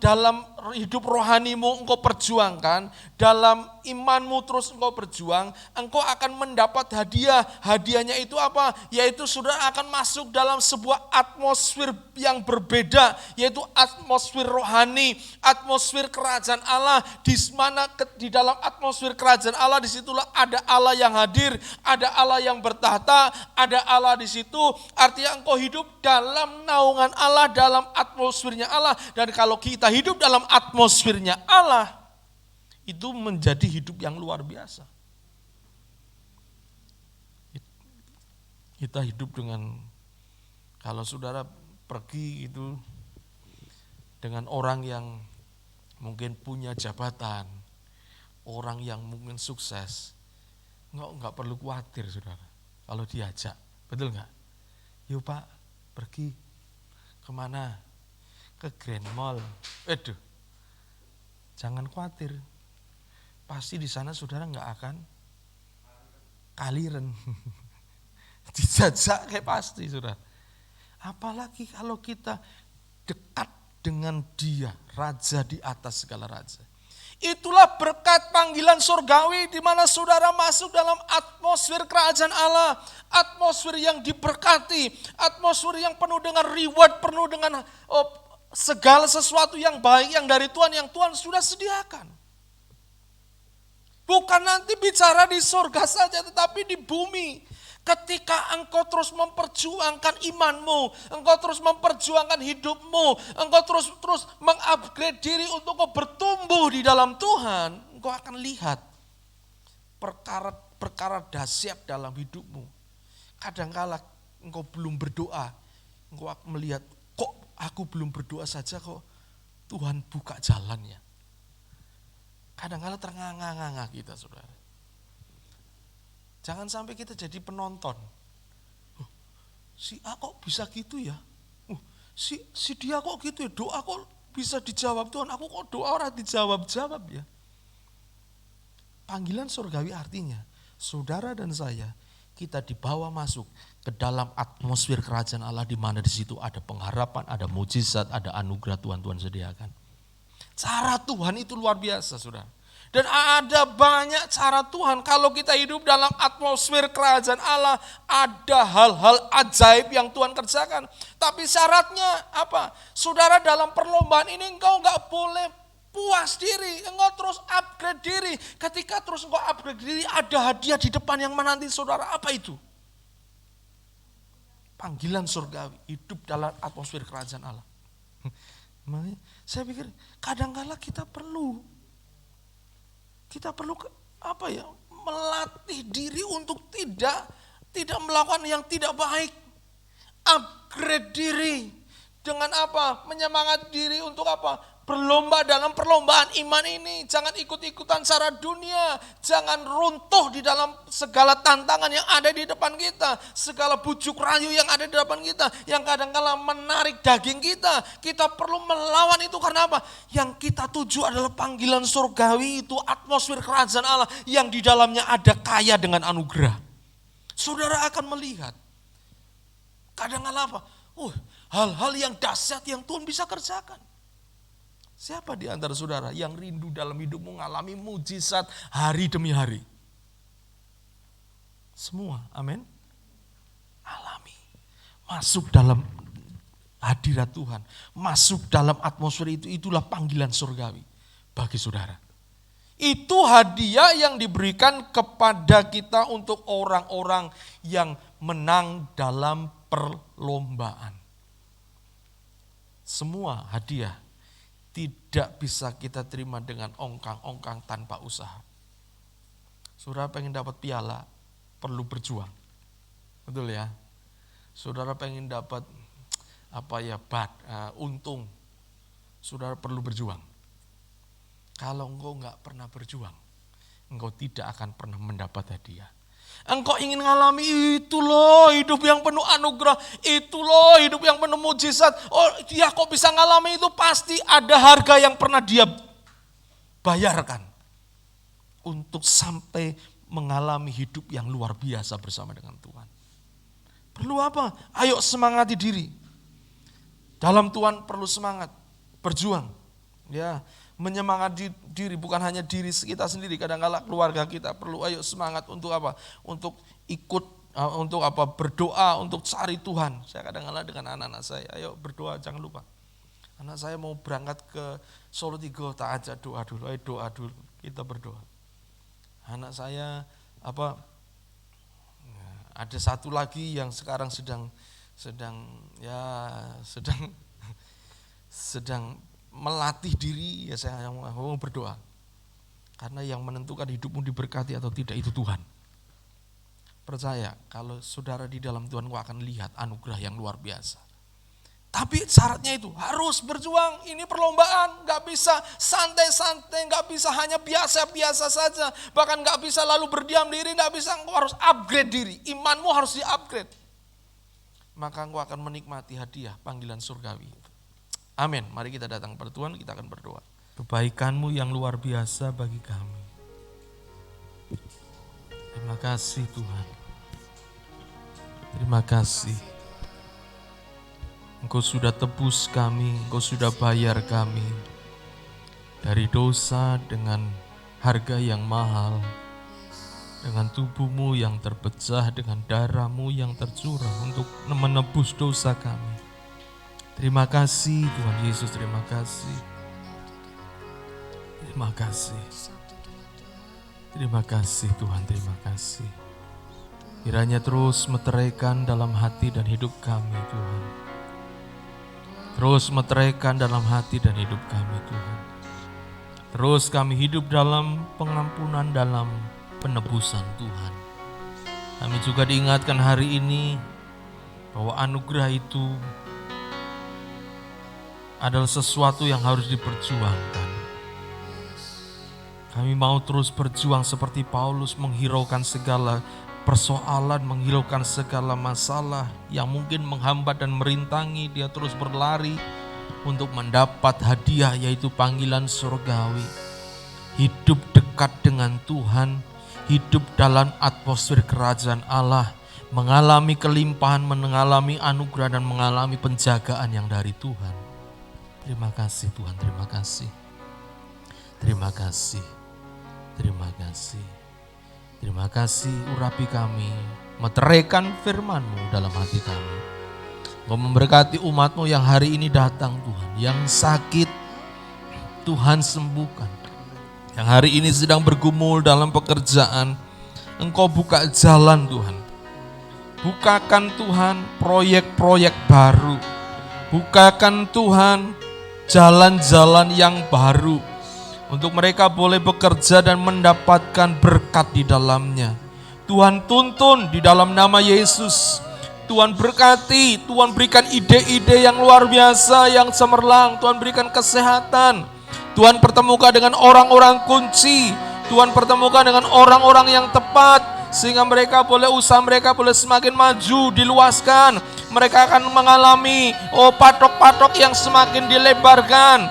dalam hidup rohanimu engkau perjuangkan, dalam imanmu terus engkau berjuang, engkau akan mendapat hadiah. Hadiahnya itu apa? Yaitu saudara akan masuk dalam sebuah atmosfer yang berbeda, yaitu atmosfer rohani, atmosfer kerajaan Allah, di mana di dalam atmosfer kerajaan Allah disitulah ada Allah yang hadir, ada Allah yang bertahta, ada Allah di situ. Artinya engkau hidup dalam naungan Allah, dalam atmosfernya Allah. Dan kalau kita hidup dalam atmosfernya Allah, itu menjadi hidup yang luar biasa. Kita hidup dengan, kalau saudara pergi itu dengan orang yang mungkin punya jabatan, orang yang mungkin sukses, nggak perlu khawatir saudara kalau diajak, betul nggak? Yuk Pak, pergi kemana? Ke Grand Mall. Jangan khawatir. Pasti di sana saudara nggak akan kaliren. Dijajak kayak pasti saudara. Apalagi kalau kita dekat dengan Dia, Raja di atas segala raja. Itulah berkat panggilan surgawi di mana saudara masuk dalam atmosfer kerajaan Allah, atmosfer yang diberkati, atmosfer yang penuh dengan reward, penuh dengan segala sesuatu yang baik yang dari Tuhan, yang Tuhan sudah sediakan. Bukan nanti bicara di surga saja, tetapi di bumi. Ketika engkau terus memperjuangkan imanmu, engkau terus memperjuangkan hidupmu, engkau terus mengupgrade diri untuk engkau bertumbuh di dalam Tuhan, engkau akan lihat perkara dahsyat dalam hidupmu. Kadangkala engkau belum berdoa, engkau akan melihat, kok aku belum berdoa saja kok Tuhan buka jalannya. Kadang-kadang ternganga-nganga kita saudara. Jangan sampai kita jadi penonton. Si A kok bisa gitu ya? Si dia kok gitu ya? Doa kok bisa dijawab Tuhan? Aku kok doa orang dijawab-jawab ya? Panggilan surgawi artinya saudara dan saya, kita dibawa masuk ke dalam atmosfer kerajaan Allah di mana di situ ada pengharapan, ada mujizat, ada anugerah Tuhan sediakan. Cara Tuhan itu luar biasa, saudara. Dan ada banyak cara Tuhan. Kalau kita hidup dalam atmosfer kerajaan Allah, ada hal-hal ajaib yang Tuhan kerjakan. Tapi syaratnya apa? Saudara, dalam perlombaan ini engkau gak boleh puas diri, engkau terus upgrade diri. Ketika terus engkau upgrade diri, ada hadiah di depan yang menanti saudara. Apa itu? Panggilan surgawi, hidup dalam atmosfer kerajaan Allah. Makanya saya pikir kadang-kala kita perlu melatih diri untuk tidak melakukan yang tidak baik. Upgrade diri dengan apa? Menyemangat diri untuk apa? Berlomba dalam perlombaan iman ini. Jangan ikut-ikutan cara dunia. Jangan runtuh di dalam segala tantangan yang ada di depan kita. Segala bujuk rayu yang ada di depan kita. Yang kadang-kala menarik daging kita. Kita perlu melawan itu karena apa? Yang kita tuju adalah panggilan surgawi itu. Atmosfer kerajaan Allah yang di dalamnya ada kaya dengan anugerah. Saudara akan melihat. Kadang-kala apa? Hal-hal yang dahsyat yang Tuhan bisa kerjakan. Siapa di antara saudara yang rindu dalam hidupmu mengalami mujizat hari demi hari? Semua, amin. Alami. Masuk dalam hadirat Tuhan. Masuk dalam atmosfer itu, itulah panggilan surgawi bagi saudara. Itu hadiah yang diberikan kepada kita untuk orang-orang yang menang dalam perlombaan. semua hadiah tidak bisa kita terima dengan ongkang-ongkang tanpa usaha. Saudara pengen dapat piala, perlu berjuang. Betul ya? Saudara pengen dapat untung, saudara perlu berjuang. Kalau engkau nggak pernah berjuang, engkau tidak akan pernah mendapat hadiah. Engkau ingin ngalami itu loh hidup yang penuh anugerah, itu loh hidup yang penuh mujizat. Oh dia kok bisa ngalami itu, pasti ada harga yang pernah dia bayarkan untuk sampai mengalami hidup yang luar biasa bersama dengan Tuhan. Perlu apa? Ayo semangati diri. Dalam Tuhan perlu semangat, berjuang. Ya, menyemangati diri bukan hanya diri kita sendiri, kadang-kala keluarga kita perlu ayo semangat untuk apa? Untuk ikut berdoa, untuk cari Tuhan. Saya kadang-kala dengan anak-anak saya, ayo berdoa jangan lupa. Anak saya mau berangkat ke Solo Tigo, tak ajak doa dulu, ayo doa dulu, kita berdoa. Anak saya ada satu lagi yang sekarang sedang melatih diri, ya saya mau berdoa. Karena yang menentukan hidupmu diberkati atau tidak itu Tuhan. Percaya, kalau saudara di dalam Tuhan kau akan lihat anugerah yang luar biasa. Tapi syaratnya itu harus berjuang, ini perlombaan, gak bisa santai-santai, gak bisa hanya biasa-biasa saja. Bahkan gak bisa lalu berdiam diri, gak bisa, engkau harus upgrade diri, imanmu harus di-upgrade. Maka engkau akan menikmati hadiah panggilan surgawi. Amin, mari kita datang kepada Tuhan, kita akan berdoa. Kebaikanmu yang luar biasa bagi kami. Terima kasih Tuhan. Terima kasih. Engkau sudah tebus kami, Engkau sudah bayar kami dari dosa dengan harga yang mahal, dengan tubuhmu yang terpecah, dengan darahmu yang tercurah untuk menebus dosa kami. Terima kasih Tuhan Yesus, terima kasih. Terima kasih. Terima kasih Tuhan, terima kasih. Kiranya terus meteraikan dalam hati dan hidup kami Tuhan. Terus meteraikan dalam hati dan hidup kami Tuhan. Terus kami hidup dalam pengampunan, dalam penebusan Tuhan. Kami juga diingatkan hari ini bahwa anugerah itu adalah sesuatu yang harus diperjuangkan. Kami mau terus berjuang seperti Paulus, menghiraukan segala persoalan, menghilangkan segala masalah yang mungkin menghambat dan merintangi. Dia terus berlari untuk mendapat hadiah, yaitu panggilan surgawi. Hidup dekat dengan Tuhan, hidup dalam atmosfer kerajaan Allah, mengalami kelimpahan, mengalami anugerah dan mengalami penjagaan yang dari Tuhan. Terima kasih Tuhan, terima kasih. Terima kasih. Terima kasih. Terima kasih urapi kami, meteraikan firman-Mu dalam hati kami. Engkau memberkati umat-Mu yang hari ini datang Tuhan, yang sakit Tuhan sembuhkan. Yang hari ini sedang bergumul dalam pekerjaan, Engkau buka jalan Tuhan. Bukakan Tuhan proyek-proyek baru. Bukakan Tuhan jalan-jalan yang baru. Untuk mereka boleh bekerja dan mendapatkan berkat di dalamnya. Tuhan tuntun di dalam nama Yesus. Tuhan berkati, Tuhan berikan ide-ide yang luar biasa, yang cemerlang. Tuhan berikan kesehatan. Tuhan pertemukan dengan orang-orang kunci. Tuhan pertemukan dengan orang-orang yang tepat. Sehingga mereka boleh, usaha mereka boleh semakin maju, diluaskan. Mereka akan mengalami patok-patok yang semakin dilebarkan,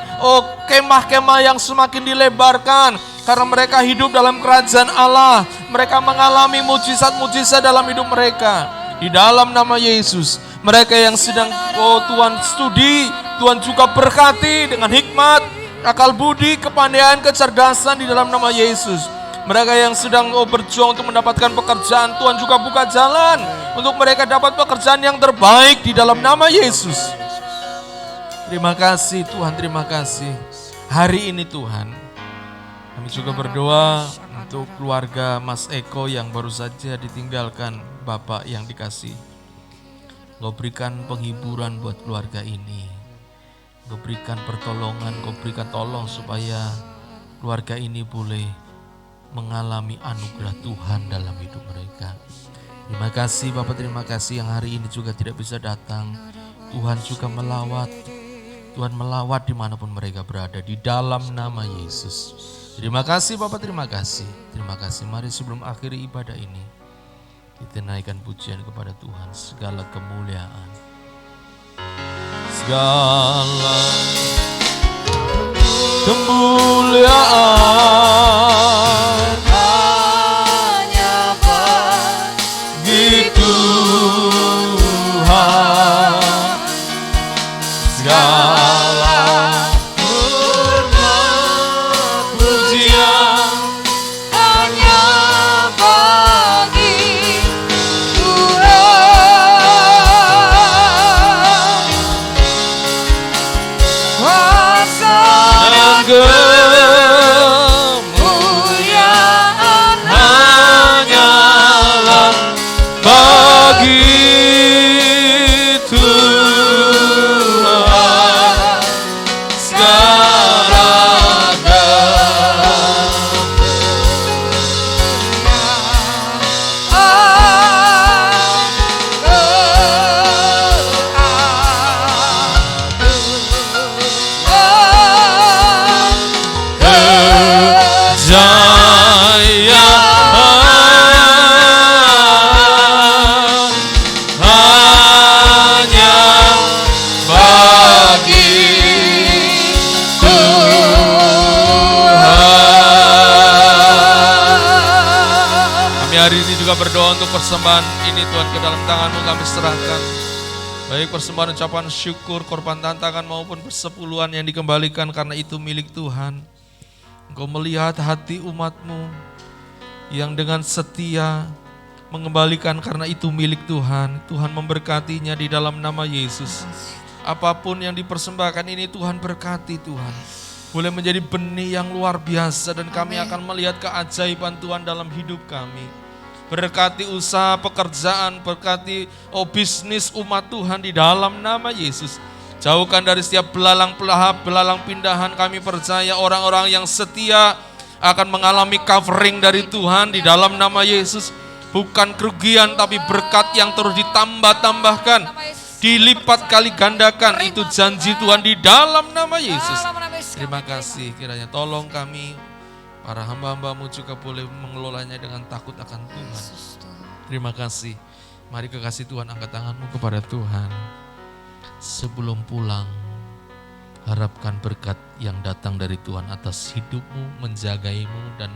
kemah-kemah yang semakin dilebarkan, karena mereka hidup dalam kerajaan Allah. Mereka mengalami mujizat-mujizat dalam hidup mereka. Di dalam nama Yesus, mereka yang sedang Tuhan studi, Tuhan juga berkati dengan hikmat, akal budi, kepandaian, kecerdasan di dalam nama Yesus. Mereka yang sedang berjuang untuk mendapatkan pekerjaan, Tuhan juga buka jalan untuk mereka dapat pekerjaan yang terbaik di dalam nama Yesus. Terima kasih Tuhan, terima kasih. Hari ini Tuhan, kami juga berdoa untuk keluarga Mas Eko yang baru saja ditinggalkan Bapak yang dikasih. Engkau berikan penghiburan buat keluarga ini. Engkau berikan pertolongan, Engkau berikan tolong supaya keluarga ini boleh mengalami anugerah Tuhan dalam hidup mereka. Terima kasih Bapak, terima kasih yang hari ini juga tidak bisa datang. Tuhan juga melawat, Tuhan melawat dimanapun mereka berada di dalam nama Yesus. Terima kasih Bapak, terima kasih. Terima kasih. Mari sebelum akhiri ibadah ini, kita naikkan pujian kepada Tuhan. Segala kemuliaan, segala kemuliaan hanya bagi Tuhan. Segala hormat pujian Hanya bagi Tuhan. Kuasa dan kemuliaan hanyalah bagi Tuhan. Segala kejayaan hanya bagi Tuhan. Kami hari ini juga berdoa untuk persembahan ini Tuhan, ke dalam tangan-Mu kami serahkan. Baik persembahan ucapan syukur, korban tantangan maupun persepuluhan yang dikembalikan karena itu milik Tuhan. Engkau melihat hati umat-Mu yang dengan setia mengembalikan karena itu milik Tuhan. Tuhan memberkatinya di dalam nama Yesus. Apapun yang dipersembahkan ini Tuhan berkati Tuhan. Boleh menjadi benih yang luar biasa dan kami akan melihat keajaiban Tuhan dalam hidup kami. Berkati usaha pekerjaan, berkati bisnis umat Tuhan di dalam nama Yesus. Jauhkan dari setiap belalang pelahap, belalang pindahan. Kami percaya orang-orang yang setia akan mengalami covering dari Tuhan di dalam nama Yesus. Bukan kerugian tapi berkat yang terus ditambah-tambahkan, dilipat kali gandakan. Itu janji Tuhan di dalam nama Yesus. Terima kasih, kiranya tolong kami, para hamba-hamba-Mu juga boleh mengelolanya dengan takut akan Tuhan. Terima kasih. Mari kekasih Tuhan, angkat tanganmu kepada Tuhan. Sebelum pulang, harapkan berkat yang datang dari Tuhan atas hidupmu, menjagaimu dan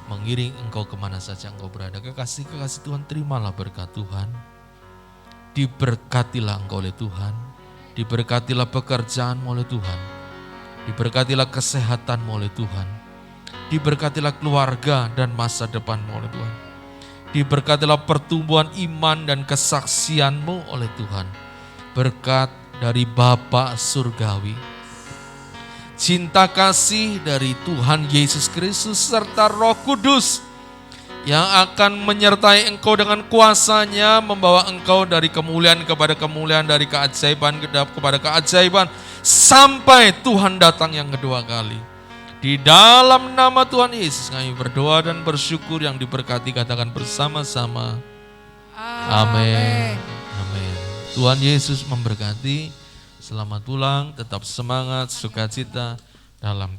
mengiring engkau kemana saja engkau berada. Kekasih-kekasih Tuhan, terimalah berkat Tuhan. Diberkatilah engkau oleh Tuhan. Diberkatilah pekerjaanmu oleh Tuhan. Diberkatilah kesehatanmu oleh Tuhan. Diberkatilah keluarga dan masa depanmu oleh Tuhan. Diberkatilah pertumbuhan iman dan kesaksianmu oleh Tuhan. Berkat dari Bapa Surgawi, cinta kasih dari Tuhan Yesus Kristus serta Roh Kudus yang akan menyertai engkau dengan kuasanya, membawa engkau dari kemuliaan kepada kemuliaan, dari keajaiban kepada keajaiban, sampai Tuhan datang yang kedua kali. Di dalam nama Tuhan Yesus kami berdoa dan bersyukur, yang diberkati katakan bersama-sama. Amin. Amin. Tuhan Yesus memberkati. Selamat pulang, tetap semangat, sukacita dalam